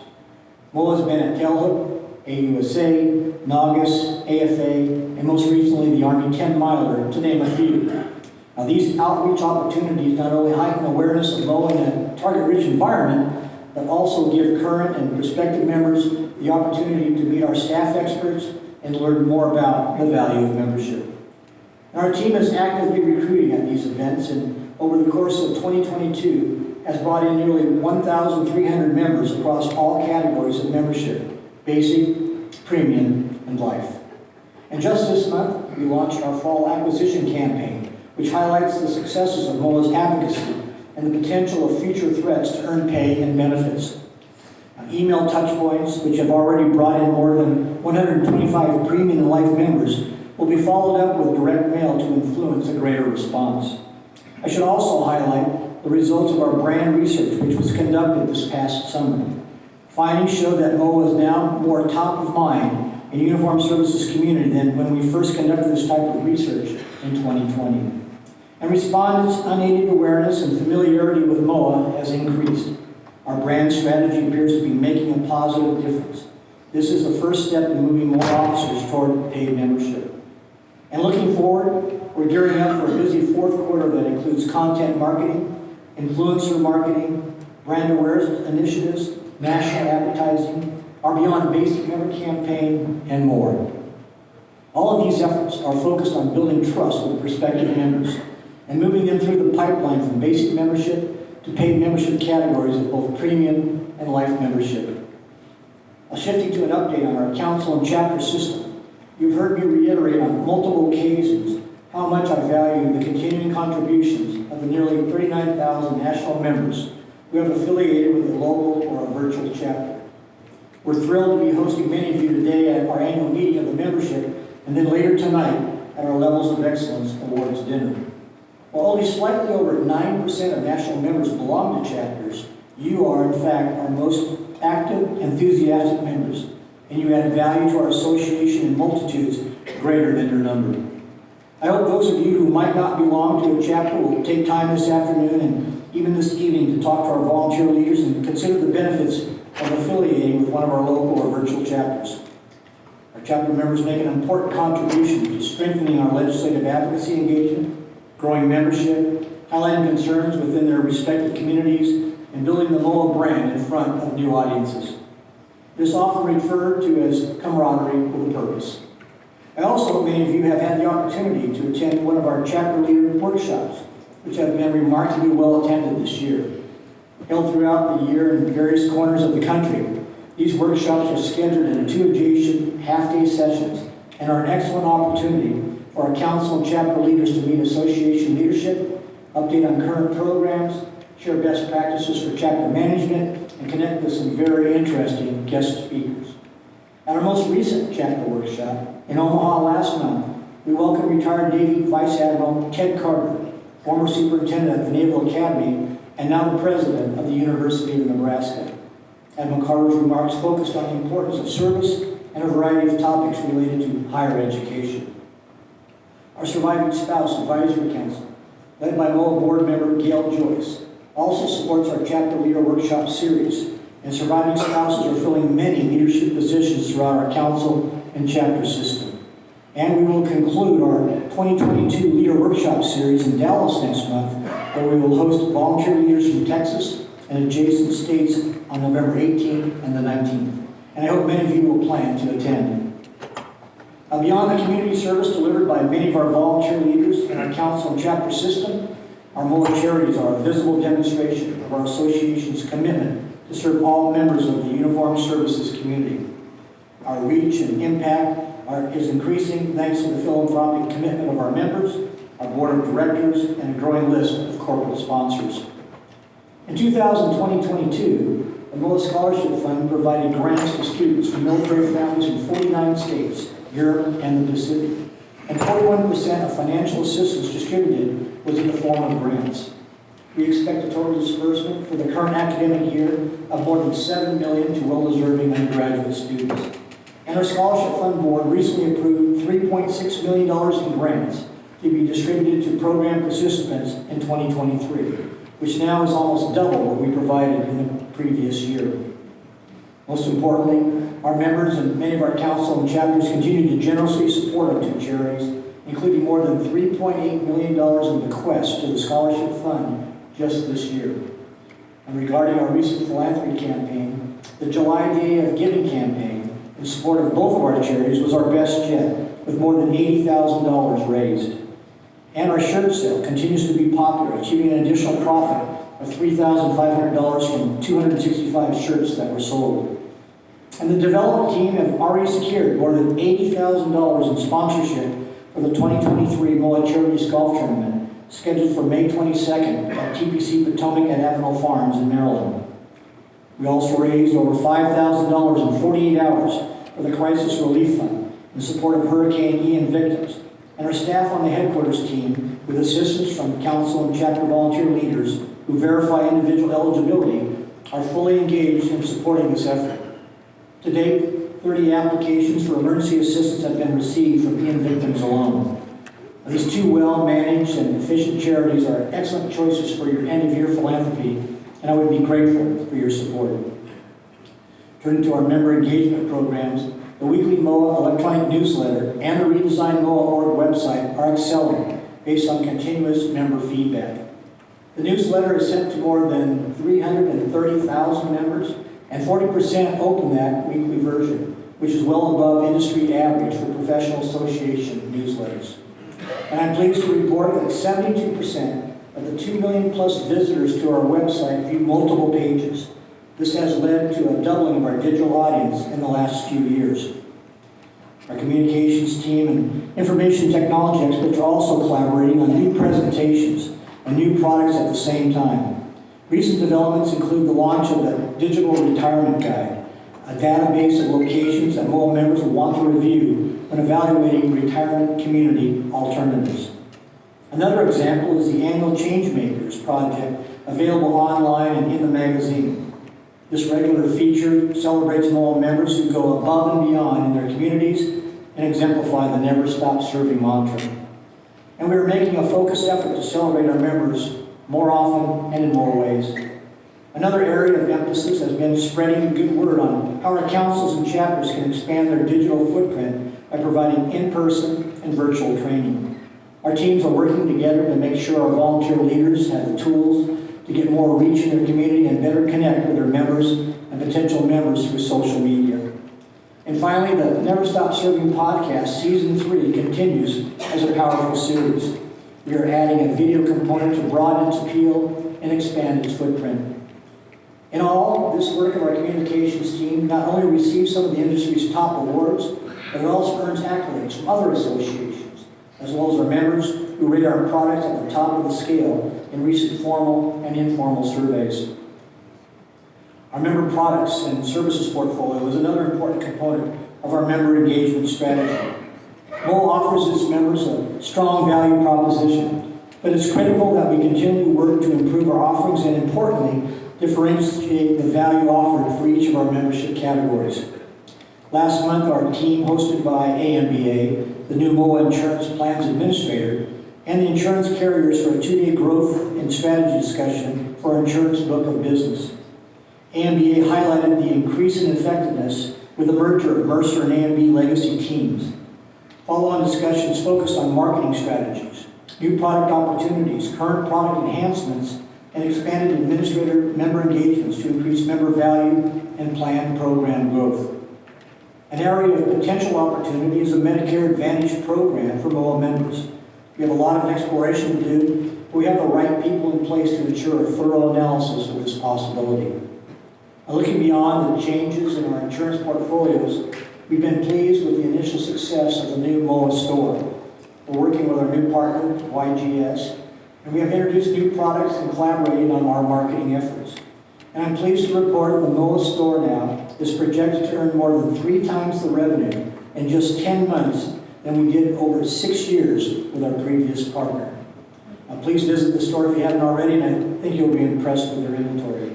MOAA has been at Tailhook, AUSA, Naugus, AFA, and most recently the Army 10 Miler, to name a few. Now, these outreach opportunities not only heighten awareness of MOAA in a target-rich environment, but also give current and prospective members the opportunity to meet our staff experts and learn more about the value of membership. And our team is actively recruiting at these events, and over the course of 2022 has brought in nearly 1,300 members across all categories of membership: basic, premium, and life. And just this month, we launched our fall acquisition campaign, which highlights the successes of MOAA's advocacy and the potential of future threats to earn pay and benefits. email touch points, which have already brought in more than 125 premium and life members, will be followed up with direct mail to influence a greater response. I should also highlight the results of our brand research, which was conducted this past summer. Findings show that MOAA is now more top of mind in the uniformed services community than when we first conducted this type of research in 2020. And respondents' unaided awareness and familiarity with MOAA has increased. Our brand strategy appears to be making a positive difference. This is the first step in moving more officers toward paid membership. And looking forward, we're gearing up for a busy fourth quarter that includes content marketing, influencer marketing, brand awareness initiatives, national advertising, our Beyond Basic Member campaign, and more. All of these efforts are focused on building trust with prospective members and moving them through the pipeline from basic membership to paid membership categories of both premium and life membership. Shifting to an update on our council and chapter system, you've heard me reiterate on multiple occasions how much I value the continuing contributions of the nearly 39,000 national members who have affiliated with a local or a virtual chapter. We're thrilled to be hosting many of you today at our annual meeting of the membership and then later tonight at our Levels of Excellence Awards dinner. While only slightly over 9% of national members belong to chapters, you are, in fact, our most active, enthusiastic members, and you add value to our association in multitudes greater than your number. I hope those of you who might not belong to a chapter will take time this afternoon and even this evening to talk to our volunteer leaders and consider the benefits of affiliating with one of our local or virtual chapters. Our chapter members make an important contribution to strengthening our legislative advocacy engagement, growing membership, highlighting concerns within their respective communities, and building the MOAA brand in front of new audiences. It is often referred to as camaraderie with a purpose. I also hope many of you have had the opportunity to attend one of our chapter leader workshops, which have been remarkably well attended this year. Held throughout the year in various corners of the country, these workshops are scheduled in 2 adjacent half-day sessions and are an excellent opportunity for our council and chapter leaders to meet association leadership, update on current programs, share best practices for chapter management, and connect with some very interesting guest speakers. At our most recent chapter workshop in Omaha last month, we welcomed retired Navy Vice Admiral Ted Carter, former superintendent at the Naval Academy and now the president of the University of Nebraska. Admiral Carter's remarks focused on the importance of service and a variety of topics related to higher education. Our Surviving Spouse Advisory Council, led by MOAA board member Gail Joyce, also supports our chapter leader workshop series, and surviving spouses are filling many leadership positions throughout our council and chapter system. And we will conclude our 2022 leader workshop series in Dallas next month, where we will host volunteer leaders from Texas and adjacent states on November 18th and the 19th. And I hope many of you will plan to attend. Beyond the community service delivered by many of our volunteer leaders in our council and chapter system, our MOAA charities are a visible demonstration of our association's commitment to serve all members of the uniformed services community. Our reach and impact is increasing thanks to the philanthropic commitment of our members, our board of directors, and a growing list of corporate sponsors. In 2022, the MOAA Scholarship Fund provided grants to students from military families in 49 states, Europe, and the Pacific, and 41% of financial assistance distributed was in the form of grants. We expect a total disbursement for the current academic year of more than $7 million to well-deserving undergraduate students. And our Scholarship Fund Board recently approved $3.6 million in grants to be distributed to program participants in 2023, which now is almost double what we provided in the previous year. Most importantly, our members and many of our council and chapters continue to generously support our two charities, including more than $3.8 million in bequests to the Scholarship Fund just this year. And regarding our recent philanthropy campaign, the July Day of Giving campaign in support of both of our charities was our best yet, with more than $80,000 raised. And our shirt sale continues to be popular, achieving an additional profit of $3,500 from 265 shirts that were sold. And the development team have already secured more than $80,000 in sponsorship for the 2023 MOAA Charities Golf Tournament, scheduled for May 22nd at TPC Potomac at Avenel Farms in Maryland. We also raised over $5,000 in 48 hours for the Crisis Relief Fund in support of Hurricane Ian victims, and our staff on the headquarters team, with assistance from council and chapter volunteer leaders who verify individual eligibility, are fully engaged in supporting this effort. To date, 30 applications for emergency assistance have been received from Ian victims alone. These two well-managed and efficient charities are excellent choices for your end-of-year philanthropy, and I would be grateful for your support. Turning to our member engagement programs, the weekly MOAA electronic newsletter and the redesigned MOAA.org website are excelling based on continuous member feedback. The newsletter is sent to more than 330,000 members, and 40% open that weekly version, which is well above industry average for professional association newsletters. And I'm pleased to report that 72% of the 2 million plus visitors to our website view multiple pages. This has led to a doubling of our digital audience in the last few years. Our communications team and information technology experts are also collaborating on new presentations and new products at the same time. Recent developments include the launch of the Digital Retirement Guide, a database of locations that MOAA members will want to review when evaluating retirement community alternatives. Another example is the annual Changemakers project, available online and in the magazine. This regular feature celebrates MOAA members who go above and beyond in their communities and exemplify the Never Stop Serving mantra. And we are making a focused effort to celebrate our members more often and in more ways. Another area of emphasis has been spreading the good word on how our councils and chapters can expand their digital footprint by providing in-person and virtual training. Our teams are working together to make sure our volunteer leaders have the tools to get more reach in their community and better connect with their members and potential members through social media. And finally, the Never Stop Serving podcast, Season 3, continues as a powerful series. We are adding a video component to broaden its appeal and expand its footprint. In all, this work of our communications team not only receives some of the industry's top awards, but it also earns accolades from other associations, as well as our members who rate our products at the top of the scale in recent formal and informal surveys. Our member products and services portfolio is another important component of our member engagement strategy. MOAA offers its members a strong value proposition, but it's critical that we continually work to improve our offerings and, importantly, differentiate the value offered for each of our membership categories. Last month, our team, hosted by AMBA, the new MOAA Insurance Plans Administrator, and the insurance carriers for a two-day growth and strategy discussion for our insurance book of business. AMBA highlighted the increase in effectiveness with the merger of Mercer and AMB legacy teams. Follow-on discussions focused on marketing strategies, new product opportunities, current product enhancements, and expanded administrator member engagements to increase member value and planned program growth. An area of potential opportunity is a Medicare Advantage program for MOAA members. We have a lot of exploration to do, but we have the right people in place to ensure a thorough analysis of this possibility. Looking beyond the changes in our insurance portfolios, we've been pleased with the initial success of the new MOAA store. We're working with our new partner, YGS, and we have introduced new products and collaborated on our marketing efforts. And I'm pleased to report the MOAA store now is projected to earn more than 3 times the revenue in just 10 months than we did over 6 years with our previous partner. Please visit the store if you haven't already, and I think you'll be impressed with their inventory.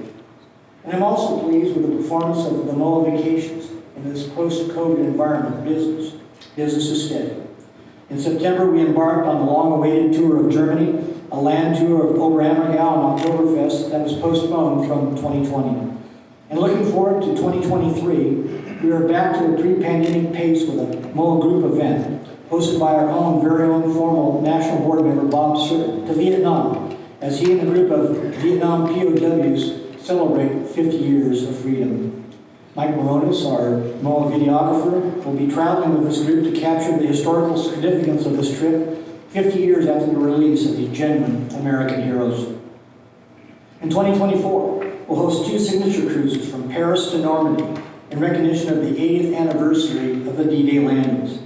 And I'm also pleased with the performance of the MOAA Vacations in this post-COVID environment. Business is steady. In September, we embarked on the long-awaited tour of Germany, a land tour of Oberammergau and Oktoberfest that was postponed from 2020. And looking forward to 2023, we are back to the pre-pandemic pace with a MOAA group event hosted by our own very own formal National Board member Bob Sir to Vietnam, as he and a group of Vietnam POWs celebrate 50 years of freedom. Mike Moronis, our MOAA videographer, will be traveling with this group to capture the historical significance of this trip 50 years after the release of these genuine American heroes. In 2024, we'll host 2 signature cruises from Paris to Normandy in recognition of the 80th anniversary of the D-Day landings.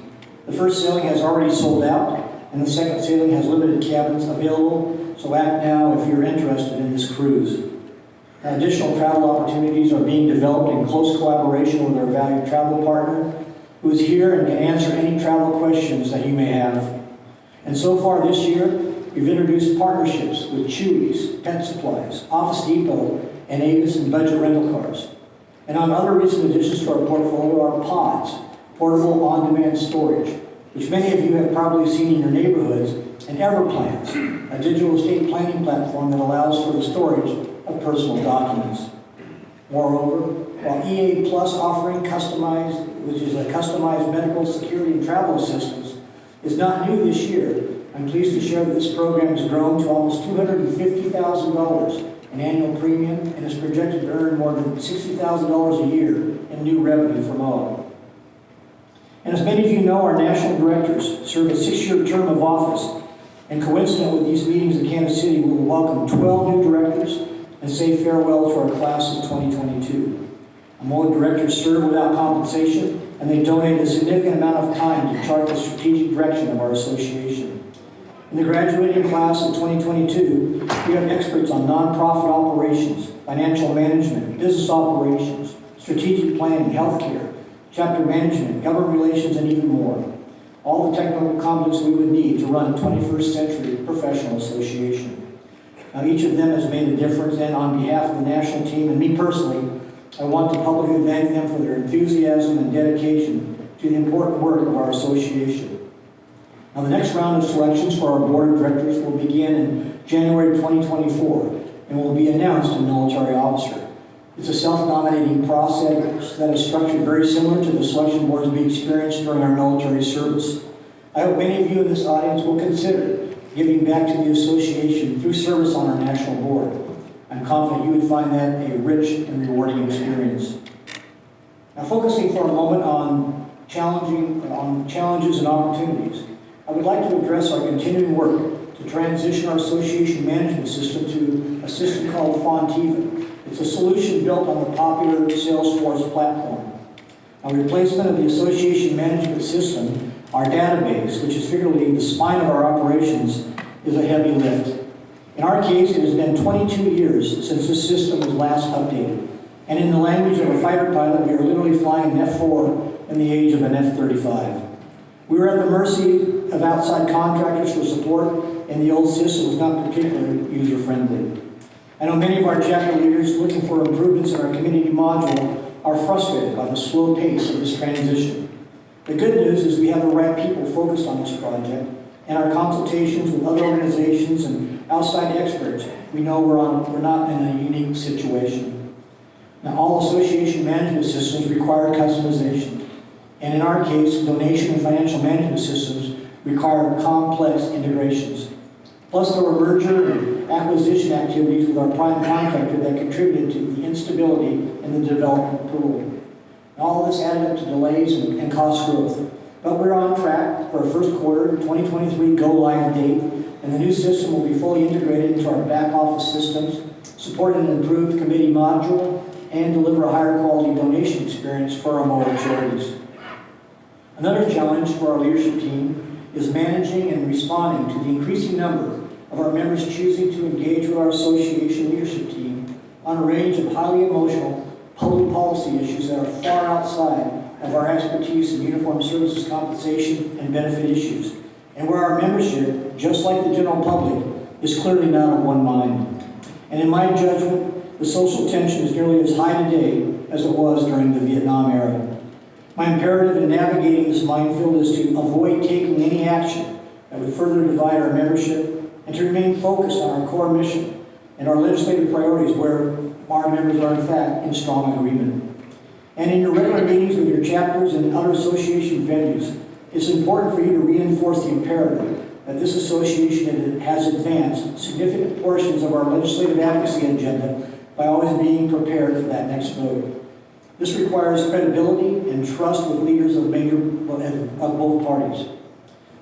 The first sailing has already sold out, and the second sailing has limited cabins available, so act now if you're interested in this cruise. Additional travel opportunities are being developed in close collaboration with our valued travel partner, who is here and can answer any travel questions that you may have. And so far this year, we've introduced partnerships with Chewy's, Pet Supplies, Office Depot, and Avis and Budget Rental Cars. And on other recent additions to our portfolio are pods, portable on-demand storage, which many of you have probably seen in your neighborhoods, and Everplans, a digital estate planning platform that allows for the storage of personal documents. Moreover, while EA Plus offering customized, which is a customized medical security and travel assistance, is not new this year, I'm pleased to share that this program has grown to almost $250,000 in annual premium and is projected to earn more than $60,000 a year in new revenue for MOAA. And as many of you know, our national directors serve a 6-year term of office, and coincident with these meetings in Kansas City, we will welcome 12 new directors and say farewell to our class of 2022. Our MOAA directors serve without compensation, and they donate a significant amount of time to chart the strategic direction of our association. In the graduating class of 2022, we have experts on nonprofit operations, financial management, business operations, strategic planning, healthcare, chapter management, government relations, and even more. All the technical competence we would need to run a 21st century professional association. Now, each of them has made a difference, and on behalf of the national team and me personally, I want to publicly thank them for their enthusiasm and dedication to the important work of our association. Now, the next round of selections for our board of directors will begin in January 2024 and will be announced in military officer. It's a self-nominating process that is structured very similar to the selection boards we experienced during our military service. I hope many of you in this audience will consider giving back to the association through service on our national board. I'm confident you would find that a rich and rewarding experience. Now, focusing for a moment on challenges and opportunities, I would like to address our continuing work to transition our association management system to a system called Fontiva. It's a solution built on the popular Salesforce platform. Now, replacement of the association management system, our database, which is figuratively the spine of our operations, is a heavy lift. In our case, it has been 22 years since this system was last updated. And in the language of a fighter pilot, we are literally flying an F-4 in the age of an F-35. We were at the mercy of outside contractors for support, and the old system was not particularly user-friendly. I know many of our chapter leaders looking for improvements in our community module are frustrated by the slow pace of this transition. The good news is we have the right people focused on this project, and our consultations with other organizations and outside experts, we know we're not in a unique situation. Now, all association management systems require customization, and in our case, donation and financial management systems require complex integrations. Plus, there were merger and acquisition activities with our prime contractor that contributed to the instability in the development pool. And all of this added up to delays and cost growth. But we're on track for a first quarter 2023 go-live date, and the new system will be fully integrated into our back-office systems, support an improved committee module, and deliver a higher quality donation experience for our MOAA charities. Another challenge for our leadership team is managing and responding to the increasing number of our members choosing to engage with our association leadership team on a range of highly emotional public policy issues that are far outside of our expertise in uniformed services compensation and benefit issues, and where our membership, just like the general public, is clearly not of one mind. And in my judgment, the social tension is nearly as high today as it was during the Vietnam era. My imperative in navigating this minefield is to avoid taking any action that would further divide our membership and to remain focused on our core mission and our legislative priorities where our members are in fact in strong agreement. And in your regular meetings with your chapters and other association venues, it's important for you to reinforce the imperative that this association has advanced significant portions of our legislative advocacy agenda by always being prepared for that next vote. This requires credibility and trust with leaders of both parties.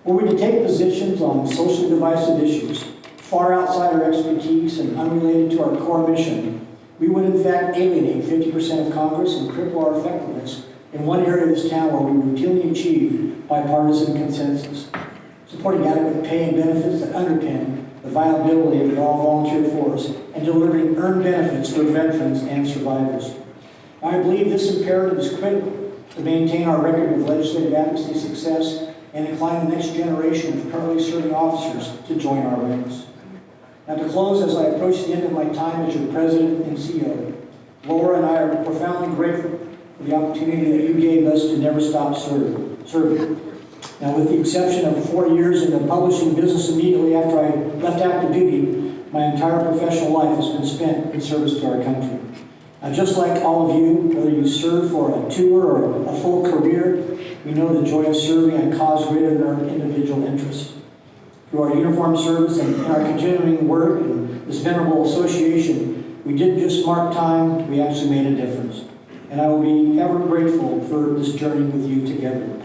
Were we to take positions on socially divisive issues far outside our expertise and unrelated to our core mission, we would in fact alienate 50% of Congress and cripple our effectiveness in one area of this town where we routinely achieve bipartisan consensus, supporting adequate pay and benefits that underpin the viability of the all-volunteer force, and delivering earned benefits for veterans and survivors. I believe this imperative is critical to maintain our record of legislative advocacy success and incline the next generation of currently serving officers to join our ranks. Now, to close, as I approach the end of my time as your president and CEO, Laura and I are profoundly grateful for the opportunity that you gave us to never stop serving. Now, with the exception of 4 years in the publishing business immediately after I left active duty, my entire professional life has been spent in service to our country. Now, just like all of you, whether you serve for a tour or a full career, we know the joy of serving a cause greater than our individual interests. Through our uniformed service and in our continuing work in this venerable association, we didn't just mark time, we actually made a difference. And I will be ever grateful for this journey with you together.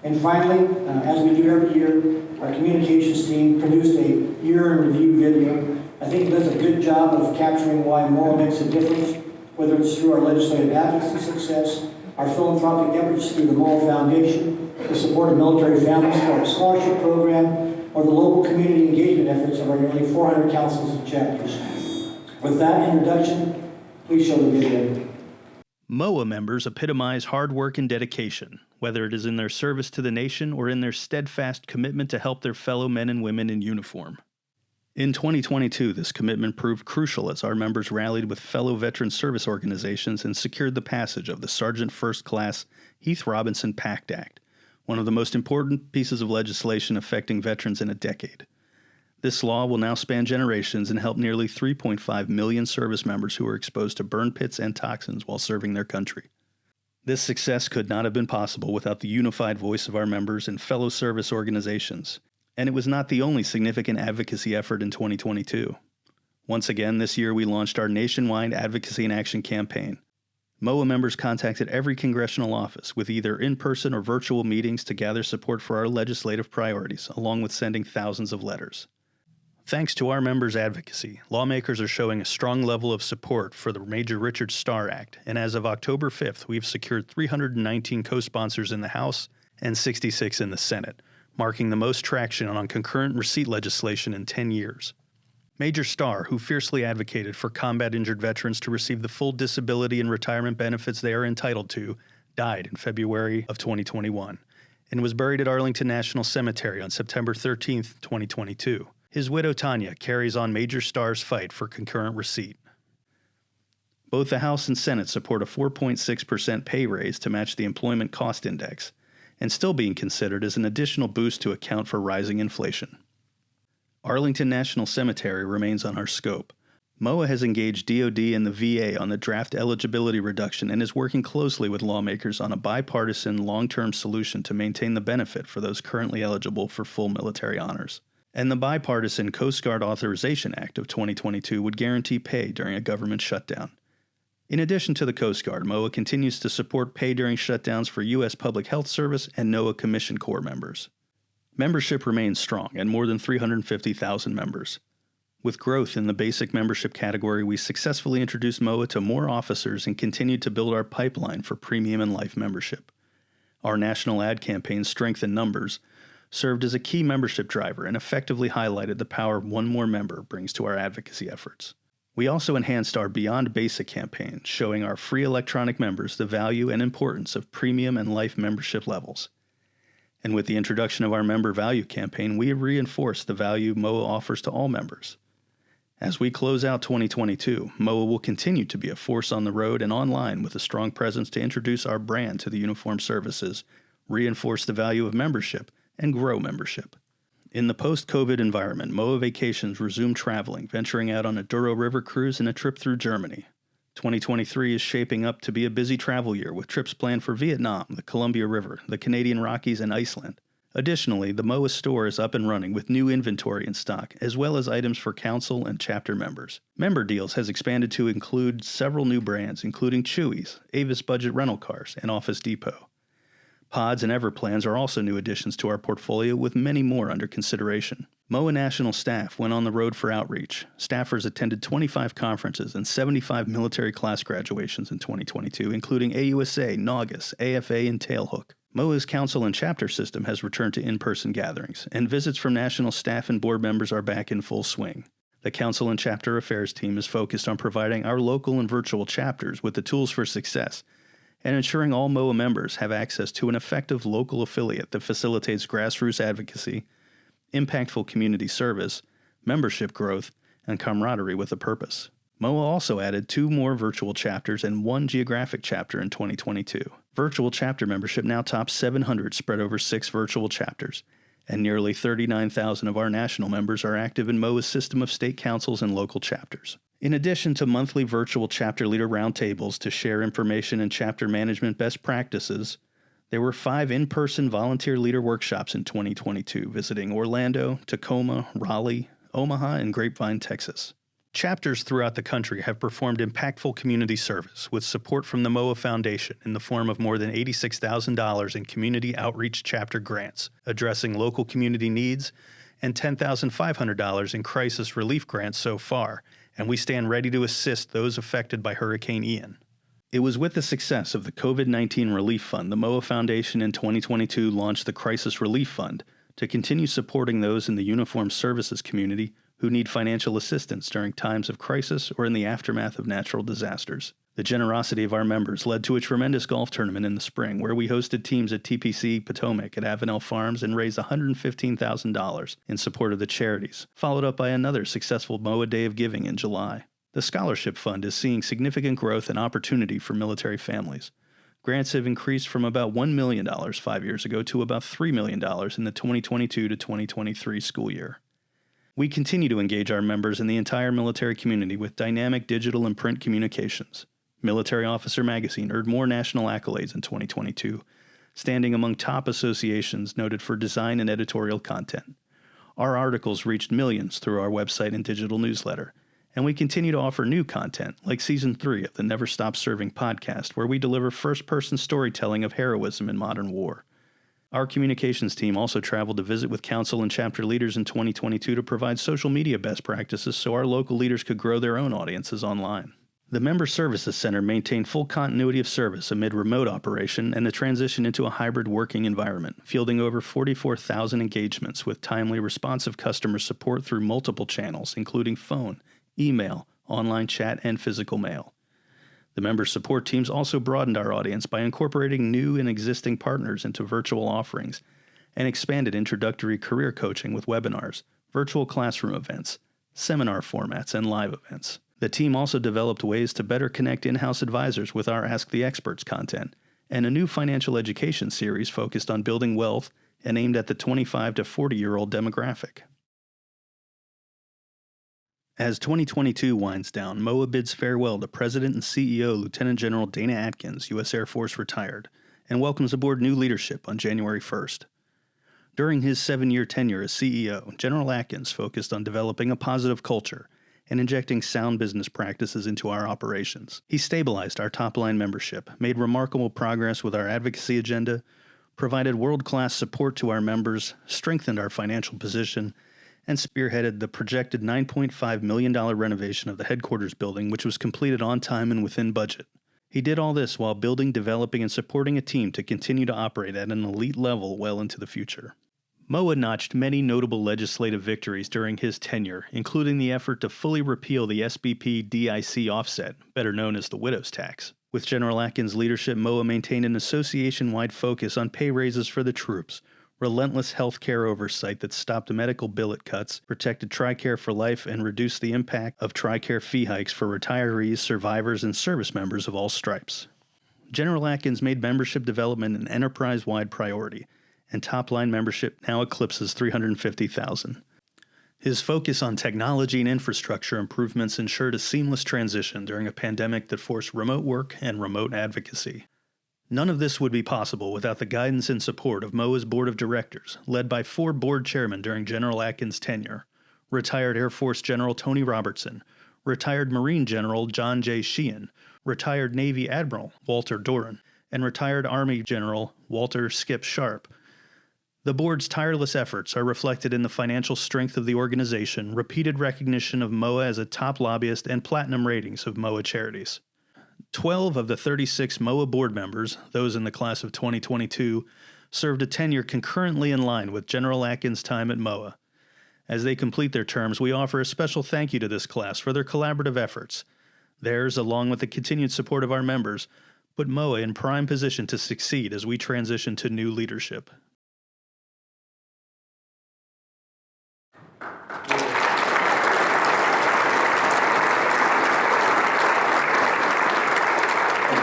And finally, as we do every year, our communications team produced a year in review video. I think it does a good job of capturing why MOAA makes a difference, whether it's through our legislative advocacy success, our philanthropic efforts through the MOAA Foundation, the support of military families through our scholarship program, or the local community engagement efforts of our nearly 400 councils and chapters. With that introduction, please show the video. MOAA members epitomize hard work and dedication, whether it is in their service to the nation or in their steadfast commitment to help their fellow men and women in uniform. In 2022, this commitment proved crucial as our members rallied with fellow veteran service organizations and secured the passage of the Sergeant First Class Heath Robinson PACT Act, one of the most important pieces of legislation affecting veterans in a decade. This law will now span generations and help nearly 3.5 million service members who are exposed to burn pits and toxins while serving their country. This success could not have been possible without the unified voice of our members and fellow service organizations, and it was not the only significant advocacy effort in 2022. Once again, this year we launched our nationwide Advocacy and Action campaign. MOAA members contacted every congressional office with either in-person or virtual meetings to gather support for our legislative priorities, along with sending thousands of letters. Thanks to our members' advocacy, lawmakers are showing a strong level of support for the Major Richard Starr Act, and as of October 5th, we've secured 319 co-sponsors in the House and 66 in the Senate, marking the most traction on concurrent receipt legislation in 10 years. Major Starr, who fiercely advocated for combat-injured veterans to receive the full disability and retirement benefits they are entitled to, died in February of 2021 and was buried at Arlington National Cemetery on September 13, 2022. His widow, Tanya, carries on Major Starr's fight for concurrent receipt. Both the House and Senate support a 4.6% pay raise to match the Employment Cost Index, and still being considered as an additional boost to account for rising inflation. Arlington National Cemetery remains on our scope. MOAA has engaged DoD and the VA on the draft eligibility reduction and is working closely with lawmakers on a bipartisan, long-term solution to maintain the benefit for those currently eligible for full military honors. And the bipartisan Coast Guard Authorization Act of 2022 would guarantee pay during a government shutdown. In addition to the Coast Guard, MOAA continues to support pay during shutdowns for U.S. Public Health Service and NOAA Commission Corps members. Membership remains strong at more than 350,000 members. With growth in the basic membership category, we successfully introduced MOAA to more officers and continued to build our pipeline for premium and life membership. Our national ad campaign, Strength in Numbers, served as a key membership driver and effectively highlighted the power one more member brings to our advocacy efforts. We also enhanced our Beyond Basic campaign, showing our free electronic members the value and importance of premium and life membership levels. And with the introduction of our Member Value campaign, we have reinforced the value MOAA offers to all members. As we close out 2022, MOAA will continue to be a force on the road and online with a strong presence to introduce our brand to the uniformed services, reinforce the value of membership, and grow membership. In the post-COVID environment, MOAA Vacations resumed traveling, venturing out on a Douro River cruise and a trip through Germany. 2023 is shaping up to be a busy travel year with trips planned for Vietnam, the Columbia River, the Canadian Rockies, and Iceland. Additionally, the MOAA store is up and running with new inventory in stock, as well as items for council and chapter members. Member Deals has expanded to include several new brands, including Chewy's, Avis Budget Rental Cars, and Office Depot. Pods and Everplans are also new additions to our portfolio, with many more under consideration. MOAA national staff went on the road for outreach. Staffers attended 25 conferences and 75 military class graduations in 2022, including AUSA, NAUGUS, AFA, and Tailhook. MOAA's council and chapter system has returned to in-person gatherings, and visits from national staff and board members are back in full swing. The council and chapter affairs team is focused on providing our local and virtual chapters with the tools for success and ensuring all MOAA members have access to an effective local affiliate that facilitates grassroots advocacy, impactful community service, membership growth, and camaraderie with a purpose. MOAA also added 2 more virtual chapters and 1 geographic chapter in 2022. Virtual chapter membership now tops 700 spread over 6 virtual chapters, and nearly 39,000 of our national members are active in MOAA's system of state councils and local chapters. In addition to monthly virtual chapter leader roundtables to share information and chapter management best practices, there were 5 in-person volunteer leader workshops in 2022, visiting Orlando, Tacoma, Raleigh, Omaha, and Grapevine, Texas. Chapters throughout the country have performed impactful community service with support from the MOAA Foundation in the form of more than $86,000 in community outreach chapter grants, addressing local community needs, and $10,500 in crisis relief grants so far, and we stand ready to assist those affected by Hurricane Ian. It was with the success of the COVID-19 Relief Fund, the MOAA Foundation in 2022 launched the Crisis Relief Fund to continue supporting those in the uniformed services community who need financial assistance during times of crisis or in the aftermath of natural disasters. The generosity of our members led to a tremendous golf tournament in the spring where we hosted teams at TPC Potomac at Avenel Farms and raised $115,000 in support of the charities, followed up by another successful MOAA Day of Giving in July. The Scholarship Fund is seeing significant growth and opportunity for military families. Grants have increased from about $1 million 5 years ago to about $3 million in the 2022 to 2023 school year. We continue to engage our members and the entire military community with dynamic digital and print communications. Military Officer Magazine earned more national accolades in 2022, standing among top associations noted for design and editorial content. Our articles reached millions through our website and digital newsletter, and we continue to offer new content like Season 3 of the Never Stop Serving podcast, where we deliver first-person storytelling of heroism in modern war. Our communications team also traveled to visit with council and chapter leaders in 2022 to provide social media best practices so our local leaders could grow their own audiences online. The Member Services Center maintained full continuity of service amid remote operation and the transition into a hybrid working environment, fielding over 44,000 engagements with timely, responsive customer support through multiple channels, including phone, email, online chat, and physical mail. The member support teams also broadened our audience by incorporating new and existing partners into virtual offerings and expanded introductory career coaching with webinars, virtual classroom events, seminar formats, and live events. The team also developed ways to better connect in-house advisors with our Ask the Experts content and a new financial education series focused on building wealth and aimed at the 25 to 40-year-old demographic. As 2022 winds down, MOAA bids farewell to President and CEO Lieutenant General Dana Atkins, U.S. Air Force retired, and welcomes aboard new leadership on January 1st. During his 7-year tenure as CEO, General Atkins focused on developing a positive culture and injecting sound business practices into our operations. He stabilized our top-line membership, made remarkable progress with our advocacy agenda, provided world-class support to our members, strengthened our financial position, and spearheaded the projected $9.5 million renovation of the headquarters building, which was completed on time and within budget. He did all this while building, developing, and supporting a team to continue to operate at an elite level well into the future. MOAA notched many notable legislative victories during his tenure, including the effort to fully repeal the SBP DIC offset, better known as the widow's tax. With General Atkins' leadership, MOAA maintained an association-wide focus on pay raises for the troops, relentless health care oversight that stopped medical billet cuts, protected TRICARE for life, and reduced the impact of TRICARE fee hikes for retirees, survivors, and service members of all stripes. General Atkins made membership development an enterprise-wide priority, and top-line membership now eclipses 350,000. His focus on technology and infrastructure improvements ensured a seamless transition during a pandemic that forced remote work and remote advocacy. None of this would be possible without the guidance and support of MOAA's Board of Directors, led by 4 board chairmen during General Atkins' tenure: retired Air Force General Tony Robertson, retired Marine General John J. Sheehan, retired Navy Admiral Walter Doran, and retired Army General Walter Skip Sharp. The board's tireless efforts are reflected in the financial strength of the organization, repeated recognition of MOAA as a top lobbyist, and platinum ratings of MOAA charities. 12 of the 36 MOAA board members, those in the class of 2022, served a tenure concurrently in line with General Atkins' time at MOAA. As they complete their terms, we offer a special thank you to this class for their collaborative efforts. Theirs, along with the continued support of our members, put MOAA in prime position to succeed as we transition to new leadership.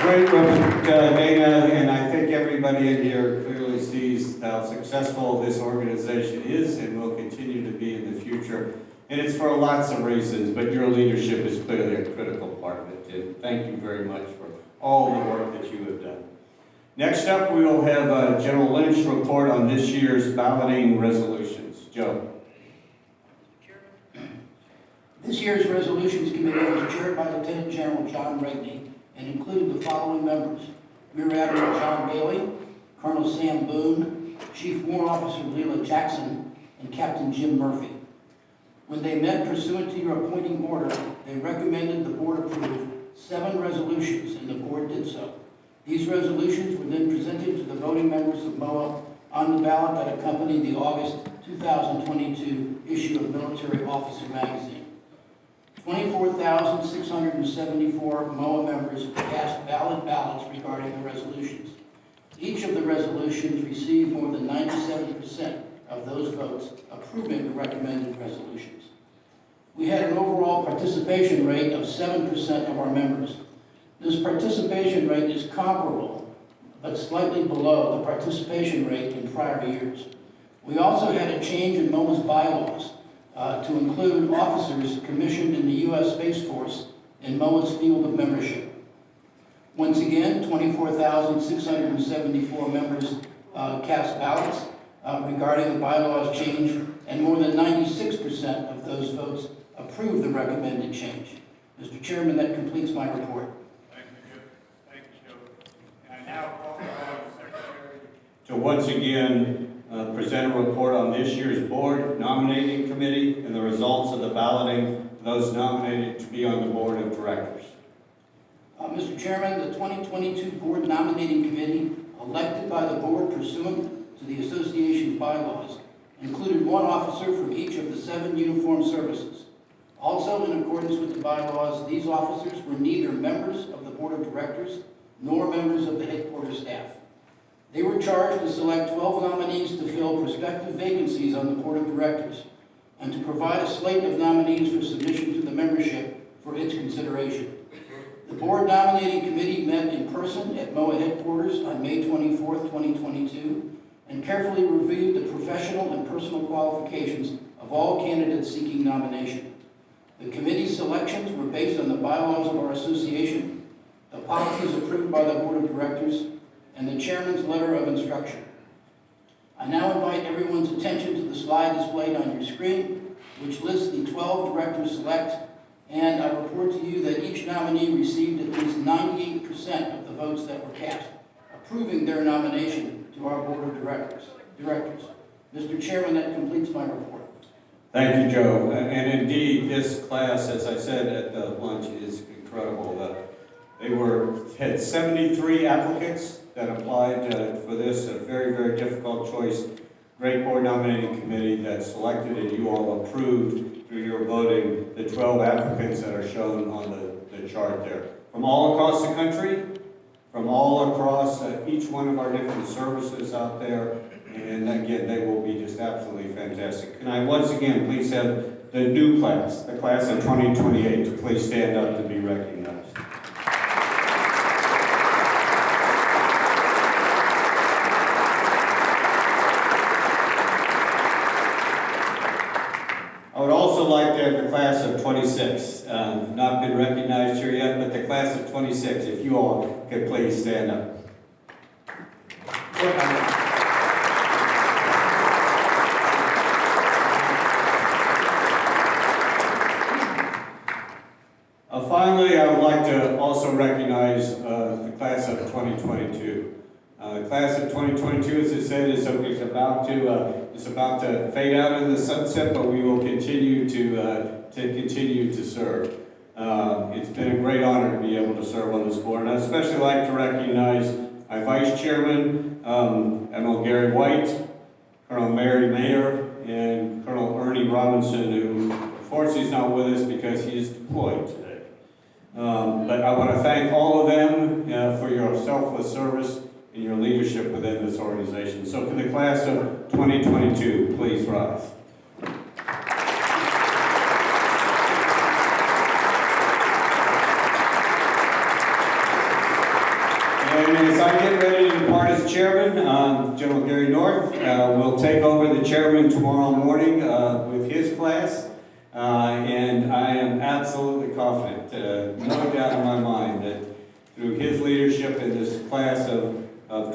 Great work, Dana, and I think everybody in here clearly sees how successful this organization is and will continue to be in the future. And it's for lots of reasons, but your leadership is clearly a critical part of it. And thank you very much for all the work that you have done. Next up, we will have General Lynch report on this year's balloting resolutions. Joe. This year's Resolutions Committee was chaired by Lieutenant General John Regney and included the following members: Rear Admiral John Bailey, Colonel Sam Boone, Chief War Officer Leela Jackson, and Captain Jim Murphy. When they met pursuant to your appointing order, they recommended the board approve 7 resolutions, and the board did so. These resolutions were then presented to the voting members of MOAA on the ballot that accompanied the August 2022 issue of Military Officer Magazine. 24,674 MOAA members cast valid ballots regarding the resolutions. Each of the resolutions received more than 97% of those votes approving the recommended resolutions. We had an overall participation rate of 7% of our members. This participation rate is comparable, but slightly below the participation rate in prior years. We also had a change in MOAA's bylaws to include officers commissioned in the U.S. Space Force in MOAA's field of membership. Once again, 24,674 members cast ballots regarding the bylaws change, and more than 96% of those votes approved the recommended change. Mr. Chairman, that completes my report. Thank you, Joe. Thank you, Joe. And I now call on the Secretary to once again present a report on this year's board nominating committee and the results of the balloting of those nominated to be on the board of directors. Mr. Chairman, the 2022 Board Nominating Committee, elected by the board pursuant to the association's bylaws, included 1 officer from each of the 7 uniformed services. Also, in accordance with the bylaws, these officers were neither members of the board of directors nor members of the headquarters staff. They were charged to select 12 nominees to fill prospective vacancies on the board of directors and to provide a slate of nominees for submission to the membership for its consideration. The board nominating committee met in person at MOAA headquarters on May 24, 2022, and carefully reviewed the professional and personal qualifications of all candidates seeking nomination. The committee's selections were based on the bylaws of our association, the policies approved by the board of directors, and the chairman's letter of instruction. I now invite everyone's attention to the slide displayed on your screen, which lists the 12 directors select, and I report to you that each nominee received at least 98% of the votes that were cast, approving their nomination to our board of directors. Mr. Chairman, that completes my report. Thank you, Joe. And indeed, this class, as I said at the lunch, is incredible. They had 73 applicants that applied for this, a very, very difficult choice. Great board nominating committee that selected and you all approved through your voting the 12 applicants that are shown on the chart there. From all across the country, from all across each one of our different services out there. And again, they will be just absolutely fantastic. Can I once again please have the new class, the class of 2028, to please stand up to be recognized. I would also like to have the class of 26, not been recognized here yet, but the class of 26, if you all could please stand up. Finally, I would like to also recognize the class of 2022. The class of 2022, as I said, is about to fade out in the sunset, but we will continue to serve. It's been a great honor to be able to serve on this board, and I'd especially like to recognize my vice chairman, Admiral Gary White, Colonel Mary Mayer, and Colonel Ernie Robinson, who unfortunately is not with us because he is deployed today. But I want to thank all of them for your selfless service and your leadership within this organization. So can the class of 2022 please rise? And as I get ready to depart as chairman, General Gary North will take over the chairman tomorrow morning with his class. And I am absolutely confident, no doubt in my mind, that through his leadership in this class of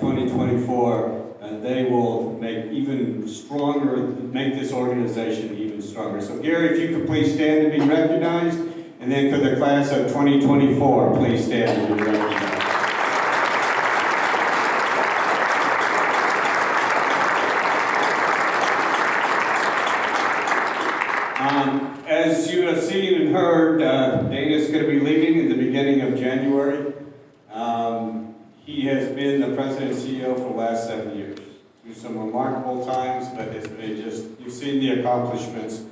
2024, they will make even stronger, make this organization even stronger. So Gary, if you could please stand to be recognized, and then for the class of 2024, please stand to be recognized. As you have seen and heard, Dana's going to be leaving in the beginning of January. He has been the president and CEO for the last 7 years. Through some remarkable times, but it's been just, you've seen the accomplishments.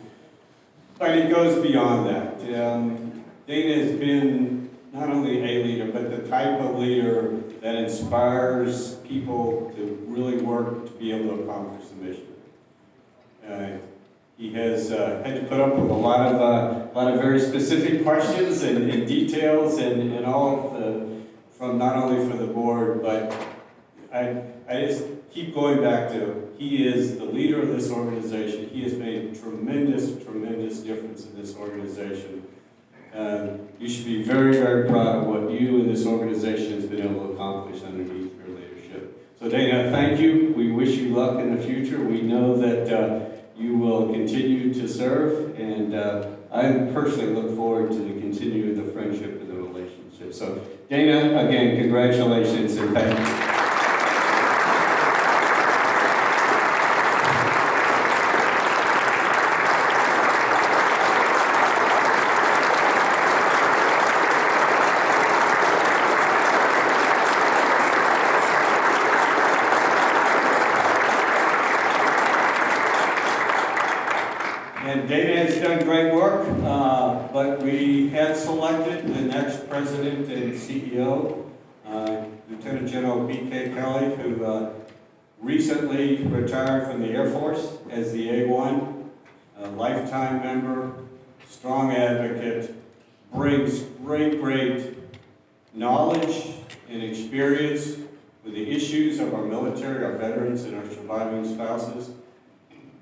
But it goes beyond that. Dana has been not only a leader, but the type of leader that inspires people to really work to be able to accomplish the mission. He has had to put up with a lot of very specific questions and details and all of the, from not only for the board, but I just keep going back to, he is the leader of this organization. He has made tremendous, tremendous difference in this organization. You should be very, very proud of what you and this organization has been able to accomplish underneath your leadership. So Dana, thank you. We wish you luck in the future. We know that you will continue to serve, and I personally look forward to the continuing the friendship and the relationship. So Dana, again, congratulations and thank you. And Dana has done great work, but we had selected the next president and CEO, Lieutenant General B.K. Kelly, who recently retired from the Air Force as the A1, a lifetime member, strong advocate, brings great knowledge and experience with the issues of our military, our veterans, and our surviving spouses.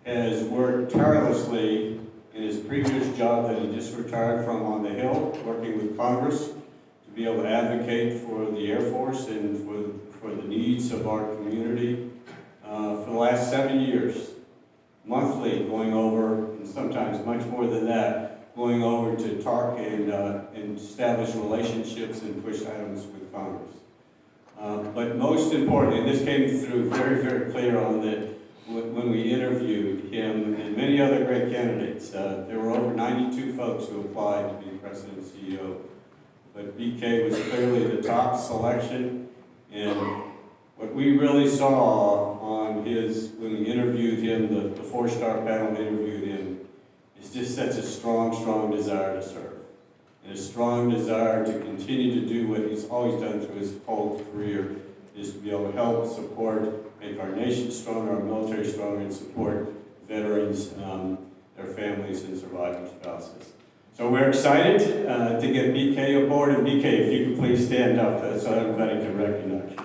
Has worked tirelessly in his previous job that he just retired from on the Hill, working with Congress to be able to advocate for the Air Force and for the needs of our community for the last 7 years, monthly going over, and sometimes much more than that, going over to talk and establish relationships and push items with Congress. But most importantly, and this came through very, very clear on that, when we interviewed him and many other great candidates, there were over 92 folks who applied to be president and CEO. But BK was clearly the top selection, and what we really saw on his, when we interviewed him, the four-star panel interviewed him, is just such a strong desire to serve. And a strong desire to continue to do what he's always done through his whole career, is to be able to help, support, make our nation stronger, our military stronger, and support veterans, their families, and surviving spouses. So we're excited to get BK aboard, and BK, if you could please stand up so everybody can recognize you.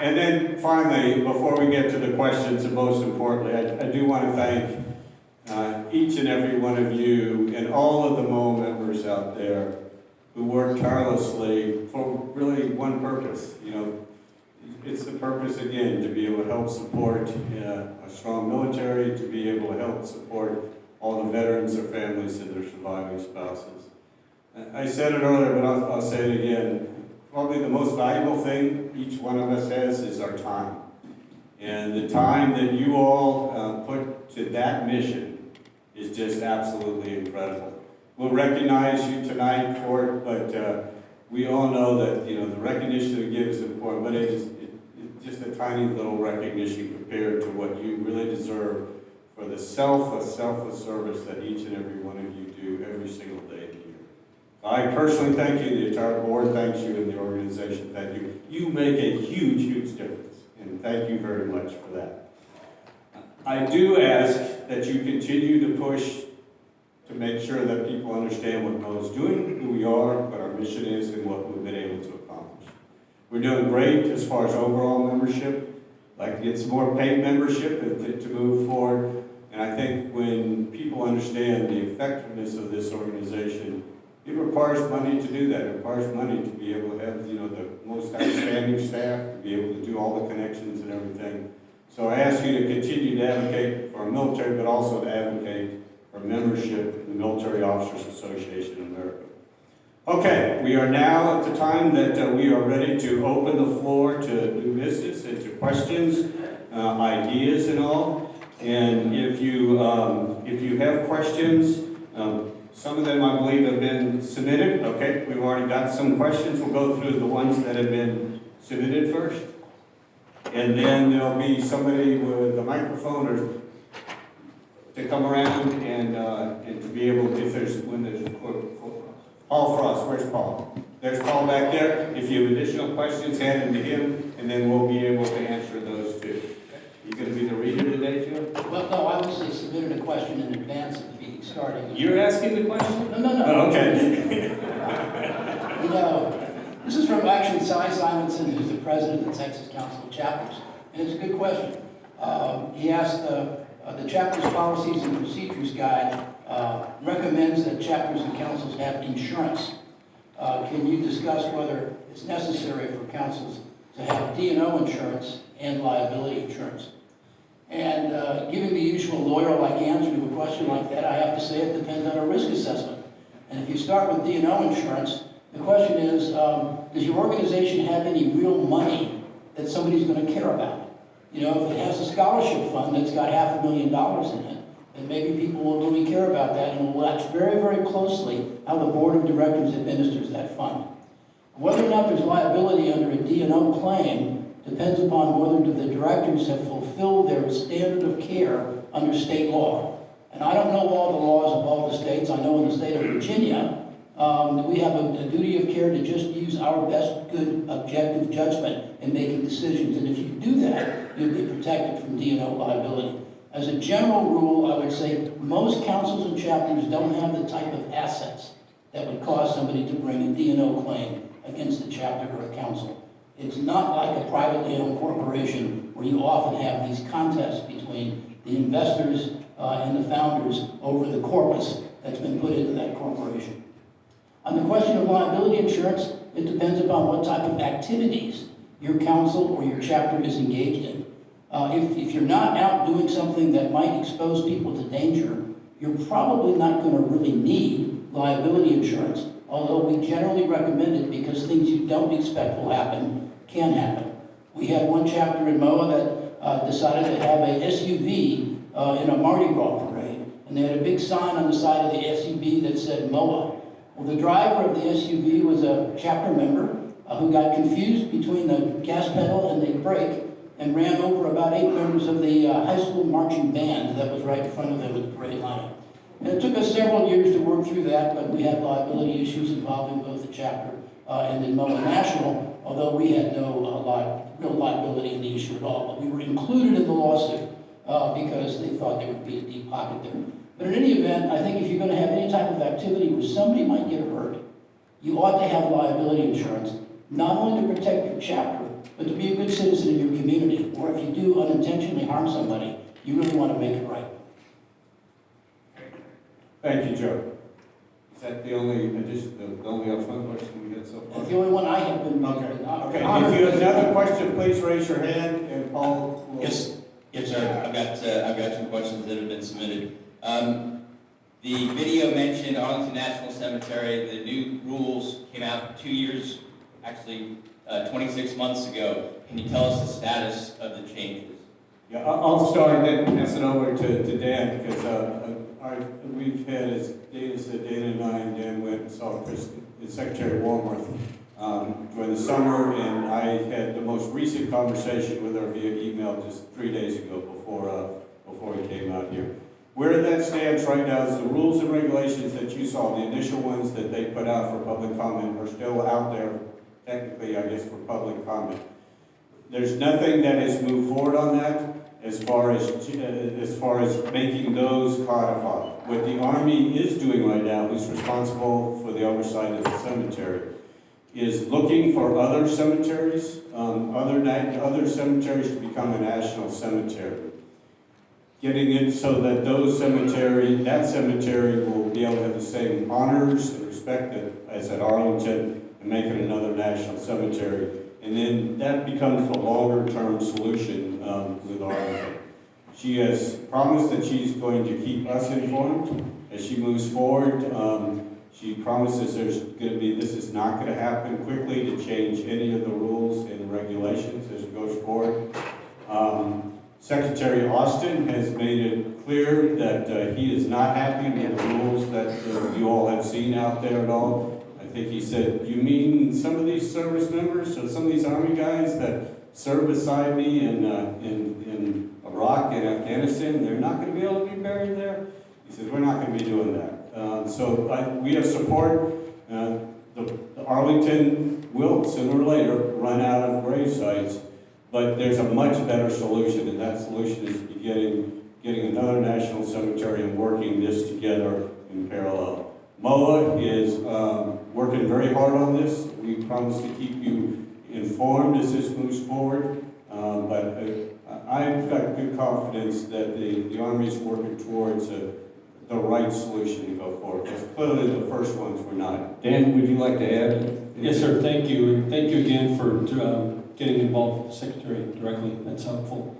And then finally, before we get to the questions, and most importantly, I do want to thank each and every one of you and all of the MOAA members out there who work tirelessly for really one purpose. You know, it's the purpose, again, to be able to help support a strong military, to be able to help support all the veterans, their families, and their surviving spouses. I said it earlier, but I'll say it again. Probably the most valuable thing each one of us has is our time. And the time that you all put to that mission is just absolutely incredible. We'll recognize you tonight for it, but we all know that, you know, the recognition we give is important, but it's just a tiny little recognition compared to what you really deserve for the selfless service that each and every one of you do every single day of the year. I personally thank you, the entire board thanks you, and the organization thank you. You make a huge, huge difference, and thank you very much for that. I do ask that you continue to push to make sure that people understand what MOAA is doing, who we are, what our mission is, and what we've been able to accomplish. We're doing great as far as overall membership. I'd like to get some more paid membership to move forward. And I think when people understand the effectiveness of this organization, it requires money to do that. It requires money to be able to have, you know, the most outstanding staff, to be able to do all the connections and everything. So I ask you to continue to advocate for our military, but also to advocate for membership in the Military Officers Association of America. Okay, we are now at the time that we are ready to open the floor to new business and to questions, ideas and all. And if you have questions, some of them I believe have been submitted. Okay, we've already got some questions. We'll go through the ones that have been submitted first. And then there'll be somebody with a microphone or to come around and to be able, if there's, when there's Paul Frost, where's Paul? There's Paul back there. If you have additional questions, hand them to him, and then we'll be able to answer those too. You going to be the reader today, Joe? Well, no, I would say submitted a question in advance of the meeting starting. You're asking the question? No. Oh, okay. You know, this is from actually Cy Simonson, who's the president of the Texas Council of Chapters, and it's a good question. He asked, the chapter's policies and procedures guide recommends that chapters and councils have insurance. Can you discuss whether it's necessary for councils to have D&O insurance and liability insurance? And giving the usual lawyer-like answer to a question like that, I have to say it depends on a risk assessment. And if you start with D&O insurance, the question is, does your organization have any real money that somebody's going to care about? You know, if it has a scholarship fund that's got $500,000 in it, then maybe people will really care about that and will watch very, very closely how the board of directors administers that fund. Whether or not there's liability under a D&O claim depends upon whether the directors have fulfilled their standard of care under state law. And I don't know all the laws of all the states. I know in the state of Virginia, we have a duty of care to just use our best good objective judgment in making decisions. And if you do that, you'll be protected from D&O liability. As a general rule, I would say most councils and chapters don't have the type of assets that would cause somebody to bring a D&O claim against a chapter or a council. It's not like a privately owned corporation where you often have these contests between the investors and the founders over the corpus that's been put into that corporation. On the question of liability insurance, it depends upon what type of activities your council or your chapter is engaged in. If you're not out doing something that might expose people to danger, you're probably not going to really need liability insurance, although we generally recommend it because things you don't expect will happen can happen. We had one chapter in MOAA that decided to have a SUV in a Mardi Gras parade, and they had a big sign on the side of the SUV that said MOAA. Well, the driver of the SUV was a chapter member who got confused between the gas pedal and the brake and ran over about 8 members of the high school marching band that was right in front of them with the parade lineup. And it took us several years to work through that, but we had liability issues involving both the chapter and then MOAA National, although we had no real liability in the issue at all. But we were included in the lawsuit because they thought there would be a deep pocket there. But in any event, I think if you're going to have any type of activity where somebody might get hurt, you ought to have liability insurance, not only to protect your chapter, but to be a good citizen in your community. Or if you do unintentionally harm somebody, you really want to make it right. Thank you, Joe. Is that the only addition, the only upfront question we got so far? That's the only one I have been. Okay. If you have another question, please raise your hand, and Paul will. Yes, sir. I've got 2 questions that have been submitted. The video mentioned Arlington National Cemetery. The new rules came out 2 years, actually 26 months ago. Can you tell us the status of the changes? Yeah, I'll start and then pass it over to Dan, because we've had, as Dana said, Dana and I and Dan went and saw Secretary Walworth during the summer, and I had the most recent conversation with her via email just 3 days ago before he came out here. Where that stands right now is the rules and regulations that you saw, the initial ones that they put out for public comment, are still out there, technically, I guess, for public comment. There's nothing that has moved forward on that as far as making those codified. What the Army is doing right now, who's responsible for the oversight of the cemetery, is looking for other cemeteries, other cemeteries to become a national cemetery. Getting it so that that cemetery will be able to have the same honors and respect as at Arlington, and make it another national cemetery. And then that becomes the longer-term solution with Arlington. She has promised that she's going to keep us informed as she moves forward. She promises this is not going to happen quickly, to change any of the rules and regulations as it goes forward. Secretary Austin has made it clear that he is not happy with the rules that you all have seen out there at all. I think he said, "You mean some of these service members or some of these Army guys that served beside me in Iraq and Afghanistan, they're not going to be able to be buried there?" He says, "We're not going to be doing that." We have support. The Arlington will, sooner or later, run out of grave sites, but there's a much better solution, and that solution is getting another national cemetery and working this together in parallel. MOAA is working very hard on this. We promise to keep you informed as this moves forward, but I've got good confidence that the Army is working towards the right solution to go forward, because clearly the first ones were not. Dan, would you like to add? Yes, sir. Thank you. And thank you again for getting involved with the Secretary directly. That's helpful.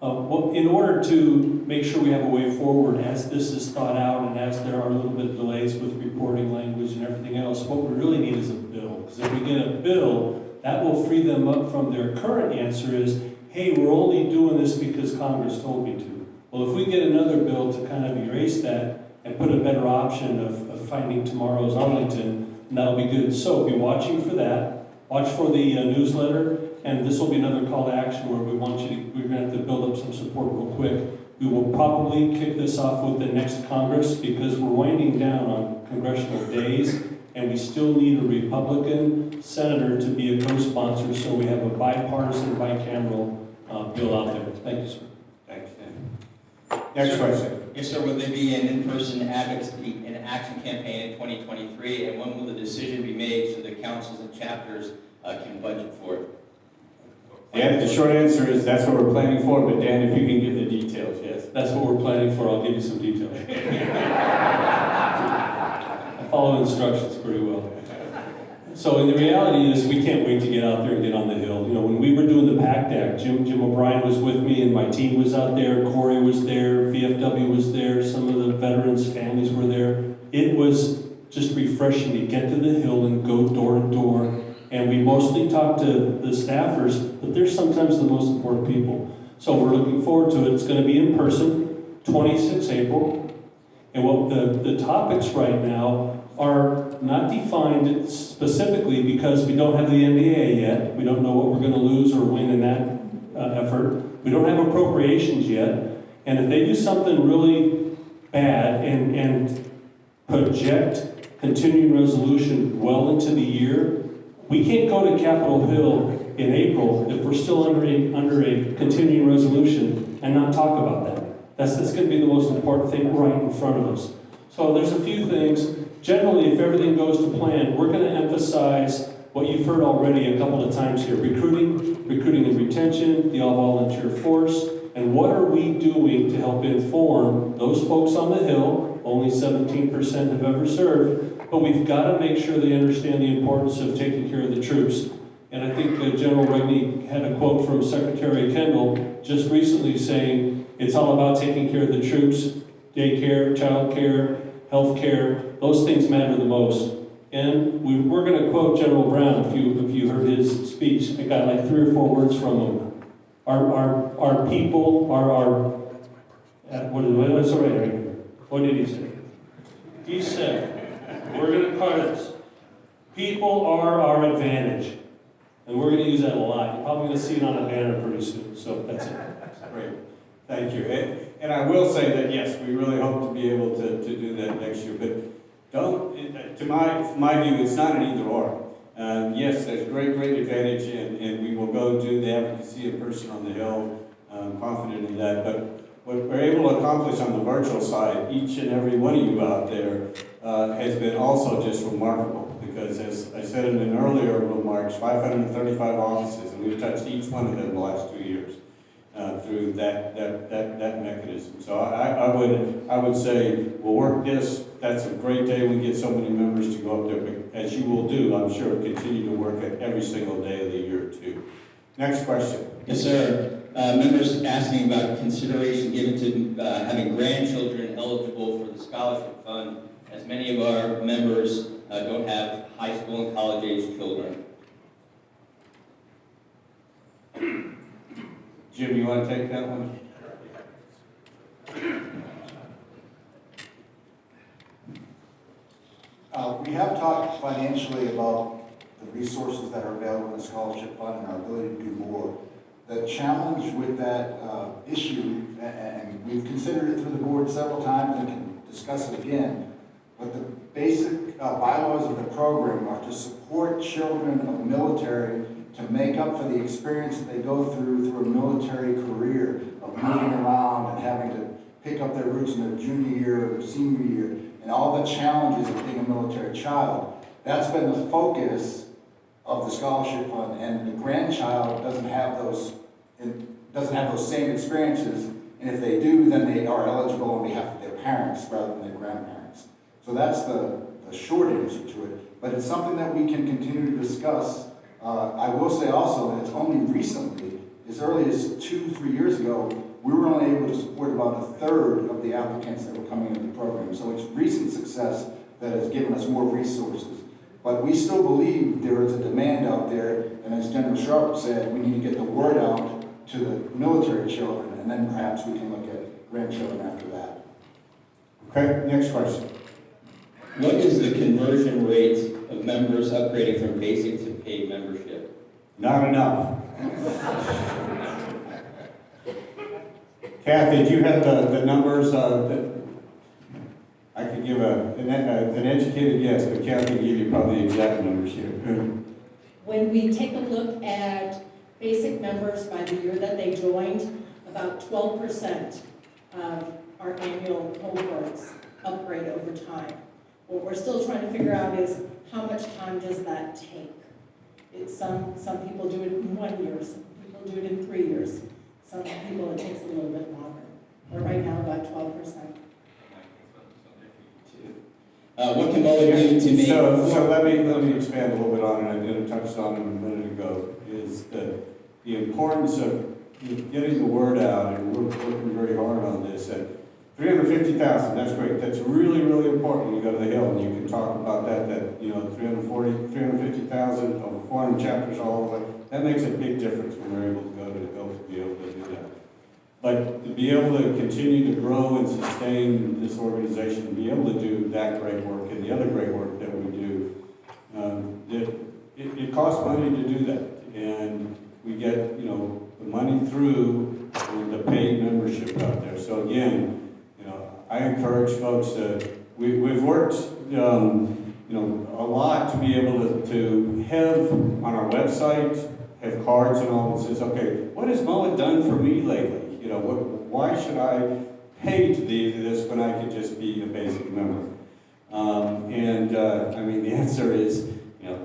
In order to make sure we have a way forward as this is thought out and as there are a little bit of delays with reporting language and everything else, what we really need is a bill. Because if we get a bill, that will free them up from their current answer is, hey, we're only doing this because Congress told me to. Well, if we get another bill to kind of erase that and put a better option of finding tomorrow's Arlington, that'll be good. So be watching for that. Watch for the newsletter, and this will be another call to action where we're going to have to build up some support real quick. We will probably kick this off with the next Congress because we're winding down on congressional days, and we still need a Republican senator to be a co-sponsor, so we have a bipartisan, bicameral bill out there. Thank you, sir. Thanks, Dan. Next question. Yes, sir. Will there be an in-person advocacy and action campaign in 2023, and when will the decision be made so that councils and chapters can budget for it? Dan, the short answer is that's what we're planning for, but Dan, if you can give the details, yes. That's what we're planning for. I'll give you some details. I follow instructions pretty well. So the reality is we can't wait to get out there and get on the Hill. You know, when we were doing the PACT Act, Jim O'Brien was with me and my team was out there, Corey was there, VFW was there, some of the veterans' families were there. It was just refreshing to get to the Hill and go door to door. And we mostly talk to the staffers, but they're sometimes the most important people. So we're looking forward to it. It's going to be in person, 26 April. And what the topics right now are not defined specifically because we don't have the NDA yet. We don't know what we're going to lose or win in that effort. We don't have appropriations yet. And if they do something really bad and project continuing resolution well into the year, we can't go to Capitol Hill in April if we're still under a continuing resolution and not talk about that. That's going to be the most important thing right in front of us. So there's a few things. Generally, if everything goes to plan, we're going to emphasize what you've heard already a couple of times here. Recruiting and retention, the all-volunteer force, and what are we doing to help inform those folks on the Hill? Only 17% have ever served, but we've got to make sure they understand the importance of taking care of the troops. And I think General Regney had a quote from Secretary Kendall just recently saying, it's all about taking care of the troops, daycare, child care, health care, those things matter the most. And we're going to quote General Brown, if you heard his speech. I got like 3 or 4 words from him. our people, what did he say? He said, we're gonna cut it. People are our advantage. And we're gonna use that a lot. You're probably gonna see it on a banner pretty soon, so that's it. Great, thank you. And I will say that, yes, we really hope to be able to do that next year, but to my view, it's not an either or. Yes, there's great advantage, and we will go do the advocacy in person on the Hill. I'm confident in that, but what we're able to accomplish on the virtual side, each and every one of you out there, has been also just remarkable. Because as I said in an earlier remarks, 535 offices, and we've touched each one of them in the last 2 years through that mechanism. So I would say we'll work this. That's a great day. We get so many members to go up there, but as you will do, I'm sure, continue to work it every single day of the year too. Next question. Yes, sir. Members asking about consideration given to having grandchildren eligible for the scholarship fund, as many of our members don't have high school and college age children. Jim, you want to take that one? We have talked financially about the resources that are available in the scholarship fund and our ability to do more. The challenge with that issue, and we've considered it through the board several times and can discuss it again, but the basic bylaws of the program are to support children of the military to make up for the experience that they go through a military career of moving around and having to pick up their roots in their junior year or their senior year, and all the challenges of being a military child. That's been the focus of the scholarship fund, and the grandchild doesn't have those same experiences, and if they do, then they are eligible on behalf of their parents rather than their grandparents. So that's the short answer to it, but it's something that we can continue to discuss. I will say also that it's only recently, as early as 2-3 years ago, we were only able to support about 1/3 of the applicants that were coming into the program. So it's recent success that has given us more resources. But we still believe there is a demand out there, and as General Sharp said, we need to get the word out to the military children, and then perhaps we can look at grandchildren after that. Okay, next question. What is the conversion rate of members upgrading from basic to paid membership? Not enough. Kathy, do you have the numbers? I could give an educated guess, but Kathy can give you probably the exact numbers here. When we take a look at basic members by the year that they joined, about 12% of our annual cohorts upgrade over time. What we're still trying to figure out is how much time does that take? Some people do it in 1 year, some people do it in 3 years. Some people it takes a little bit longer. But right now about 12%. What can MOAA do to make... So let me expand a little bit on it. I did touch on it a minute ago. Is the importance of getting the word out, and we're working very hard on this. At 350,000, that's great. That's really, really important when you go to the Hill, and you can talk about that 350,000 over 400 chapters all the way. That makes a big difference when we're able to go to the Hill to be able to do that. But to be able to continue to grow and sustain this organization, be able to do that great work and the other great work that we do, it costs money to do that. And we get, the money through the paid membership out there. So again, I encourage folks we've worked, a lot to be able to have on our website, have cards and all that says, okay, what has MOAA done for me lately? Why should I pay to do this when I could just be a basic member? The answer is,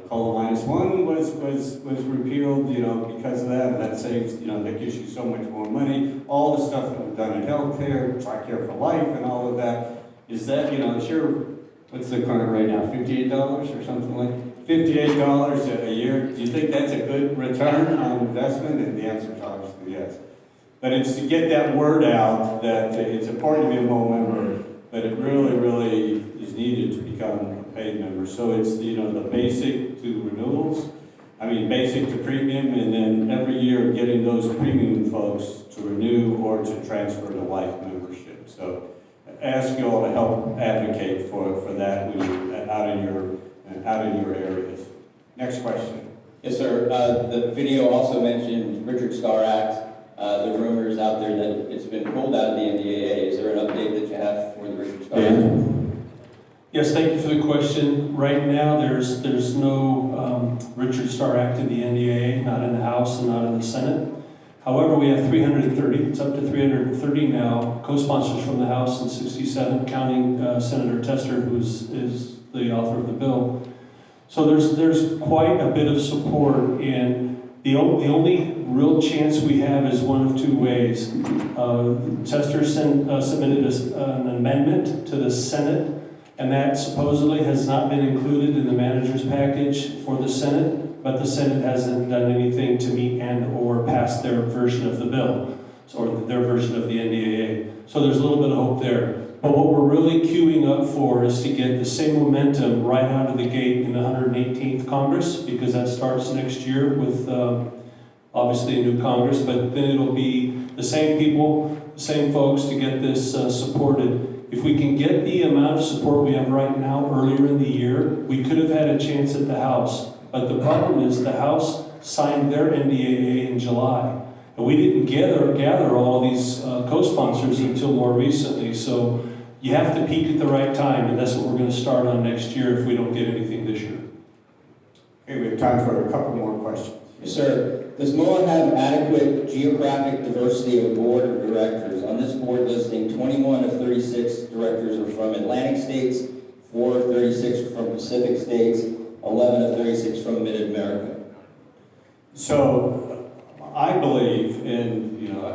COLA -1 was repealed, because of that, and that saves, that gives you so much more money. All the stuff that we've done in healthcare, TRICARE for Life, and all of that, is that, sure, what's the current rate now, $58 or something like that? $58 a year. Do you think that's a good return on investment? And the answer is obviously yes. But it's to get that word out that it's important to be a MOAA member, but it really, really is needed to become a paid member. So it's the basic to renewals. basic to premium, and then every year getting those premium folks to renew or to transfer to life membership. So I ask you all to help advocate for that when you're out in your areas. Next question. Yes, sir. The video also mentioned Richard Starr Act. The rumors out there that it's been pulled out of the NDAA. Is there an update that you have for the Richard Starr Act? Yes, thank you for the question. Right now, there's no Richard Starr Act in the NDAA, not in the House and not in the Senate. However, we have 330, it's up to 330 now, co-sponsors from the House and 67, counting Senator Tester, who is the author of the bill. So there's quite a bit of support, and the only real chance we have is one of two ways. Tester submitted an amendment to the Senate, and that supposedly has not been included in the manager's package for the Senate, but the Senate hasn't done anything to meet and or pass their version of the bill, or their version of the NDAA. So there's a little bit of hope there. But what we're really queuing up for is to get the same momentum right out of the gate in the 118th Congress, because that starts next year with obviously a new Congress, but then it'll be the same people, the same folks to get this supported. If we can get the amount of support we have right now earlier in the year, we could have had a chance at the House. But the problem is the House signed their NDAA in July. And we didn't gather all of these co-sponsors until more recently. So you have to peak at the right time, and that's what we're going to start on next year if we don't get anything this year. Okay, we have time for a couple more questions. Yes, sir. Does MOAA have adequate geographic diversity of board of directors? On this board listing, 21 of 36 directors are from Atlantic states, 4 of 36 from Pacific states, 11 of 36 from Mid-America. So I believe, and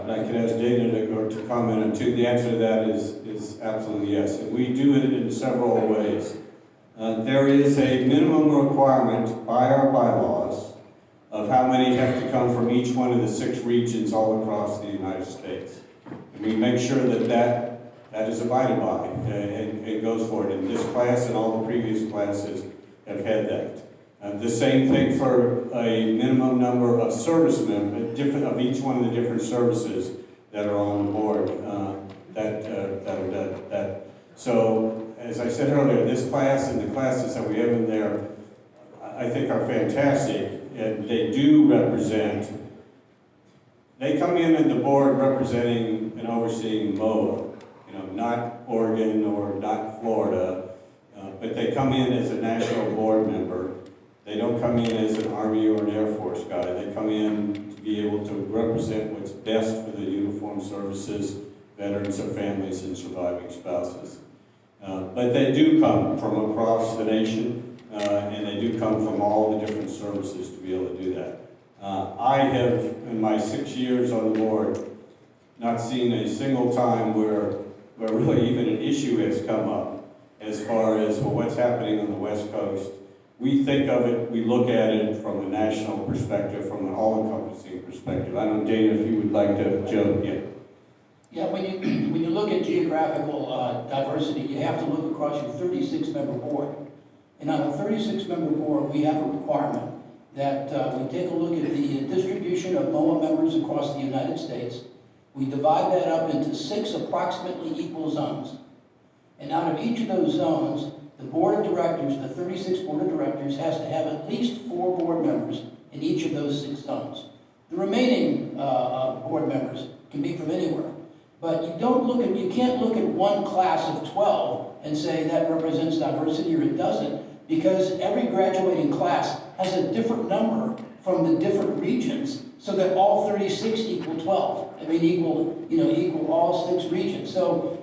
I can ask Dana to comment on too, the answer to that is absolutely yes. And we do it in several ways. There is a minimum requirement by our bylaws of how many have to come from each one of the 6 regions all across the United States. And we make sure that is abided by and it goes forward. And this class and all the previous classes have had that. The same thing for a minimum number of servicemen, of each one of the different services that are on the board that are done. So, as I said earlier, this class and the classes that we have in there, I think are fantastic. And they do represent, they come in at the board representing and overseeing MOAA, not Oregon or not Florida, but they come in as a national board member. They don't come in as an Army or an Air Force guy. They come in to be able to represent what's best for the uniformed services, veterans, their families, and surviving spouses. But they do come from across the nation. And they do come from all the different services to be able to do that. I have, in my 6 years on the board, not seen a single time where really even an issue has come up as far as, well, what's happening on the West Coast. We think of it, we look at it from a national perspective, from an all-encompassing perspective. I don't know, Dana, if you would like to jump in. Yeah, when you look at geographical diversity, you have to look across your 36-member board. And on a 36-member board, we have a requirement that we take a look at the distribution of MOAA members across the United States. We divide that up into 6 approximately equal zones. And out of each of those zones, the board of directors, the 36 board of directors, has to have at least 4 board members in each of those 6 zones. The remaining board members can be from anywhere. But you can't look at one class of 12 and say that represents diversity or it doesn't, because every graduating class has a different number from the different regions, so that all 36 equal 12. I mean, equal all 6 regions. So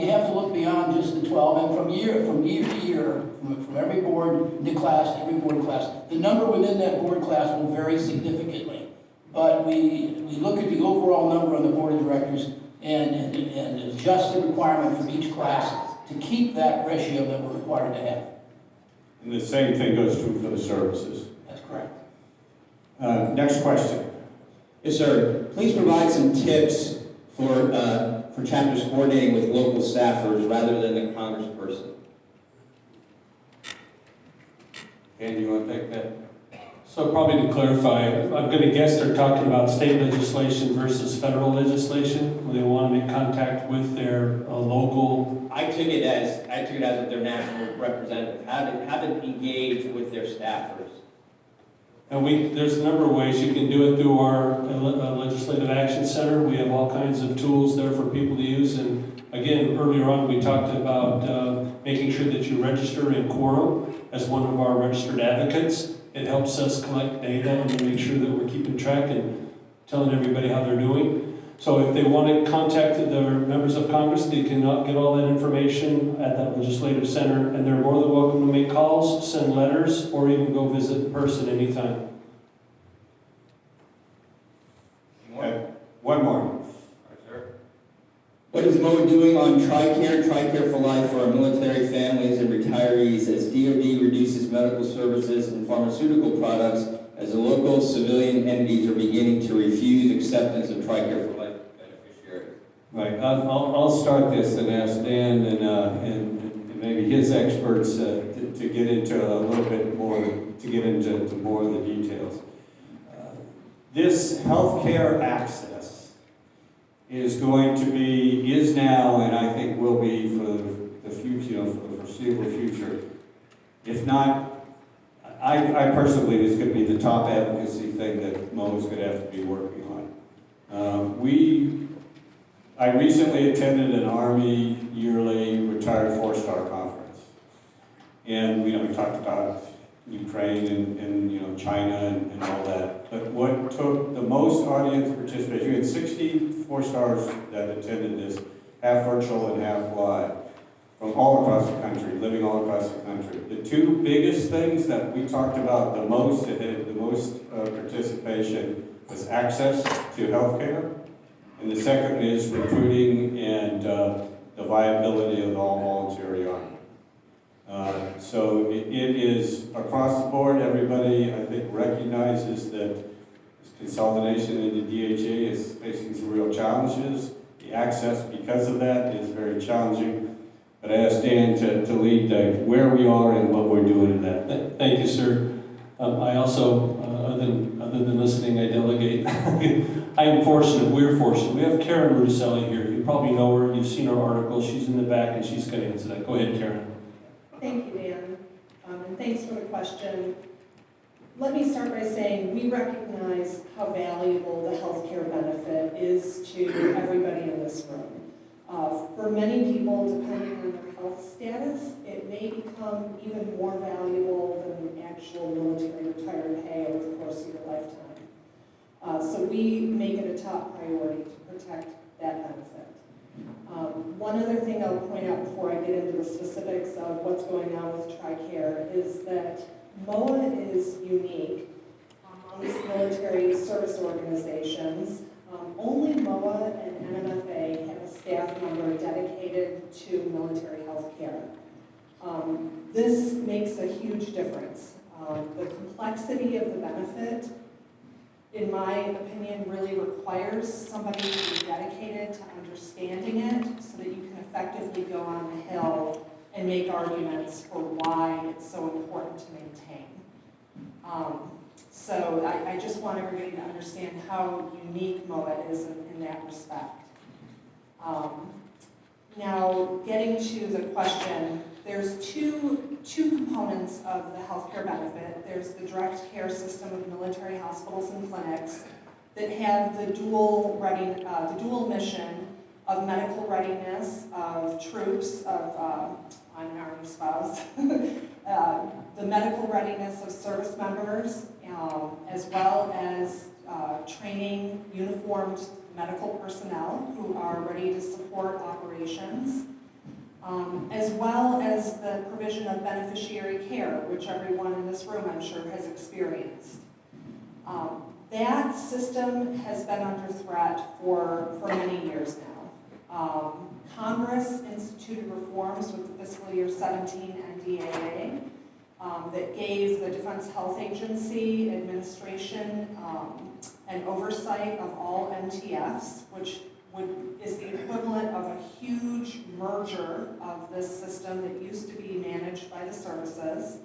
you have to look beyond just the 12, and from year to year, from every board class to every board class, the number within that board class will vary significantly. But we look at the overall number on the board of directors and adjust the requirement for each class to keep that ratio that we're required to have. And the same thing goes true for the services. That's correct. Next question. Yes, sir. Please provide some tips for chapters coordinating with local staffers rather than the congressperson. Ken, you want to take that? So probably to clarify, I'm going to guess they're talking about state legislation versus federal legislation, when they want to make contact with their local. I took it as their national representative, haven't engaged with their staffers. And there's a number of ways you can do it through our Legislative Action Center. We have all kinds of tools there for people to use. And again, earlier on, we talked about making sure that you register in quorum as one of our registered advocates. It helps us collect data and make sure that we're keeping track and telling everybody how they're doing. So if they want to contact their members of Congress, they can get all that information at that Legislative Center, and they're more than welcome to make calls, send letters, or even go visit in person anytime. One more. What is MOAA doing on TRICARE for Life for our military families and retirees as DoD reduces medical services and pharmaceutical products as the local civilian entities are beginning to refuse acceptance of TRICARE for Life beneficiaries? Right, I'll start this and ask Dan and maybe his experts to get into a little bit more, to get into more of the details. This healthcare access is now, and I think will be for the future, for the foreseeable future. If not, I personally believe it's going to be the top advocacy thing that MOAA is going to have to be working on. I recently attended an Army yearly retired 4-star conference, and we talked about Ukraine and China and all that. But what took the most audience participation, we had 60 4-stars that attended this, half virtual and half live, from all across the country, living all across the country. The two biggest things that we talked about the most, that had the most participation, was access to health care, and the second is recruiting and the viability of the all-voluntary army. So it is across the board. Everybody, I think, recognizes that this consolidation in the DHA is facing some real challenges. The access, because of that, is very challenging. But I asked Dan to lead where we are and what we're doing in that. Thank you, sir. I also, other than listening, I delegate. I am fortunate, we're fortunate. We have Karen Rudicelli here. You probably know her, you've seen her article. She's in the back and she's going to answer that. Go ahead, Karen. Thank you, Dan, and thanks for the question. Let me start by saying we recognize how valuable the healthcare benefit is to everybody in this room. For many people, depending on their health status, it may become even more valuable than actual military retired pay over the course of your lifetime. So we make it a top priority to protect that benefit. One other thing I'll point out before I get into the specifics of what's going on with TRICARE is that MOAA is unique amongst military service organizations. Only MOAA and NMFA have a staff member dedicated to military health care. This makes a huge difference. The complexity of the benefit, in my opinion, really requires somebody to be dedicated to understanding it so that you can effectively go on the Hill and make arguments for why it's so important to maintain. So I just want everybody to understand how unique MOAA is in that respect. Now, getting to the question, there's two components of the healthcare benefit. There's the direct care system of military hospitals and clinics that have the dual mission of medical readiness of troops, I'm an Army spouse, the medical readiness of service members, as well as training uniformed medical personnel who are ready to support operations, as well as the provision of beneficiary care, which everyone in this room, I'm sure, has experienced. That system has been under threat for many years now. Congress instituted reforms with the fiscal year 17 NDAA that gave the Defense Health Agency administration and oversight of all MTFs, which is the equivalent of a huge merger of this system that used to be managed by the services.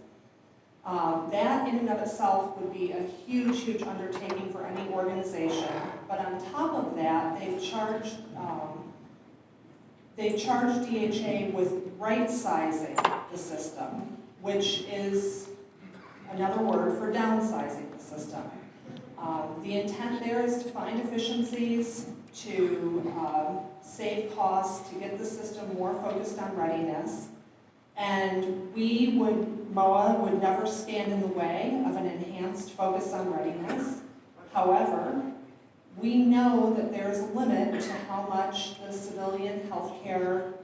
That in and of itself would be a huge, huge undertaking for any organization. But on top of that, they've charged DHA with right-sizing the system, which is another word for downsizing the system. The intent there is to find efficiencies, to save costs, to get the system more focused on readiness. And MOAA would never stand in the way of an enhanced focus on readiness. However, we know that there's a limit to how much the civilian healthcare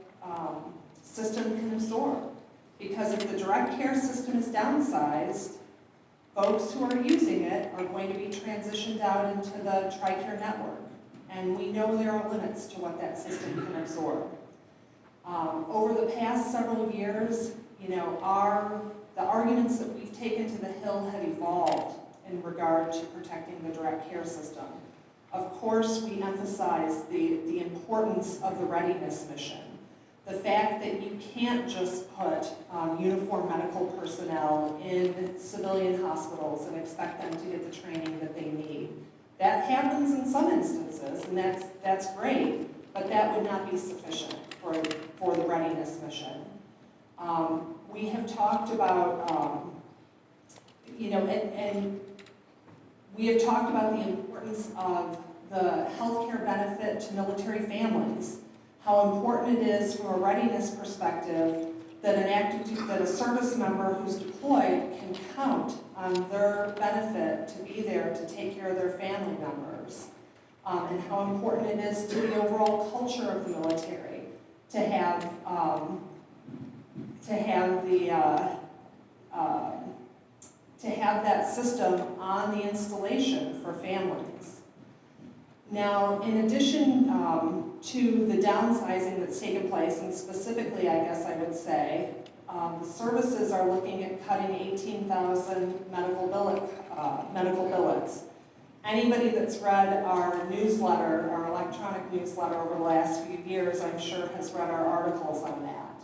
system can absorb. Because if the direct care system is downsized, folks who are using it are going to be transitioned out into the TRICARE network. And we know there are limits to what that system can absorb. Over the past several years, the arguments that we've taken to the Hill have evolved in regard to protecting the direct care system. Of course, we emphasize the importance of the readiness mission. The fact that you can't just put uniformed medical personnel in civilian hospitals and expect them to get the training that they need. That happens in some instances, and that's great, but that would not be sufficient for the readiness mission. We have talked about, and we have talked about the importance of the healthcare benefit to military families, how important it is from a readiness perspective that a service member who's deployed can count on their benefit to be there to take care of their family members, and how important it is to the overall culture of the military to have that system on the installation for families. Now, in addition to the downsizing that's taken place, and specifically, I guess I would say, the services are looking at cutting 18,000 medical billets. Anybody that's read our newsletter, our electronic newsletter over the last few years, I'm sure has read our articles on that.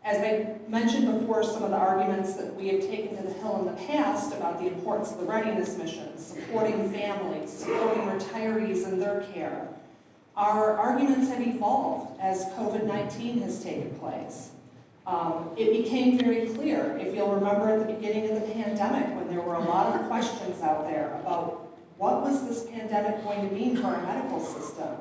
As I mentioned before, some of the arguments that we have taken to the Hill in the past about the importance of the readiness mission, supporting families, supporting retirees in their care, our arguments have evolved as COVID-19 has taken place. It became very clear, if you'll remember at the beginning of the pandemic, when there were a lot of questions out there about what was this pandemic going to mean for our medical system,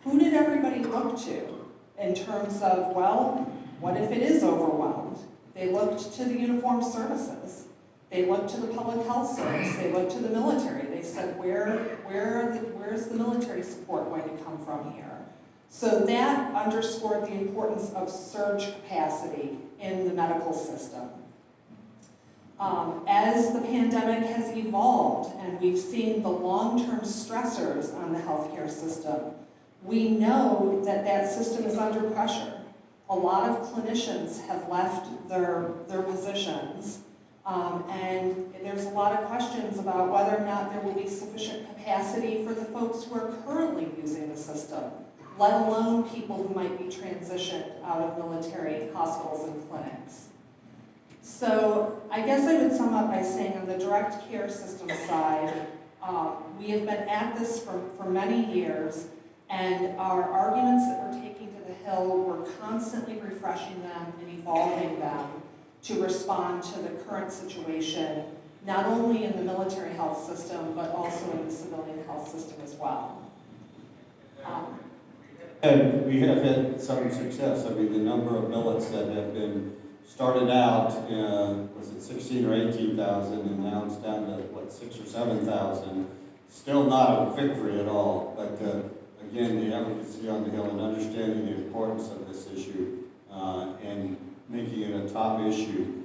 who did everybody look to in terms of, well, what if it is overwhelmed? They looked to the uniformed services. They looked to the public health service. They looked to the military. They said, where's the military support going to come from here? So that underscored the importance of surge capacity in the medical system. As the pandemic has evolved and we've seen the long-term stressors on the healthcare system, we know that that system is under pressure. A lot of clinicians have left their positions, and there's a lot of questions about whether or not there will be sufficient capacity for the folks who are currently using the system, let alone people who might be transitioned out of military hospitals and clinics. So I guess I would sum up by saying on the direct care system side, we have been at this for many years, and our arguments that we're taking to the Hill, we're constantly refreshing them and evolving them to respond to the current situation, not only in the military health system, but also in the civilian health system as well. And we have had some success. I mean, the number of billets that have been started out, was it 16 or 18,000, and now it's down to, what, 6 or 7,000. Still not a victory at all, but again, the advocacy on the Hill and understanding the importance of this issue and making it a top issue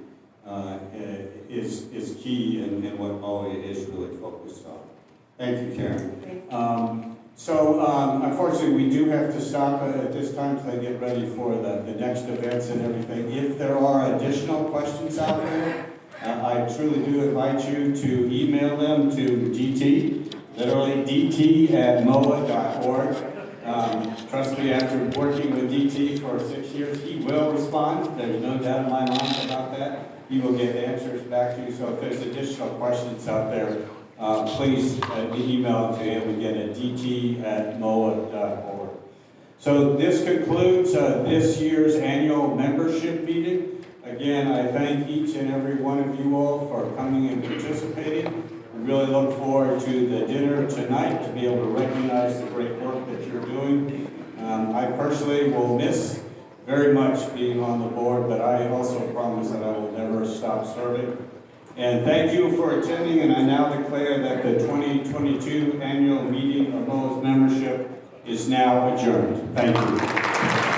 is key in what MOAA is really focused on. Thank you, Karen. So unfortunately, we do have to stop at this time to get ready for the next events and everything. If there are additional questions out there, I truly do invite you to email them to DT, literally dt@moaa.org. Trust me, after working with DT for 6 years, he will respond. There's no doubt in my mind about that. he will get answers back to you. So if there's additional questions out there, please email to him again at dt@moa.org. So this concludes this year's annual membership meeting. Again, I thank each and every one of you all for coming and participating. We really look forward to the dinner tonight to be able to recognize the great work that you're doing. I personally will miss very much being on the board, but I also promise that I will never stop serving. And thank you for attending, and I now declare that the 2022 annual meeting of MOAA's membership is now adjourned. Thank you.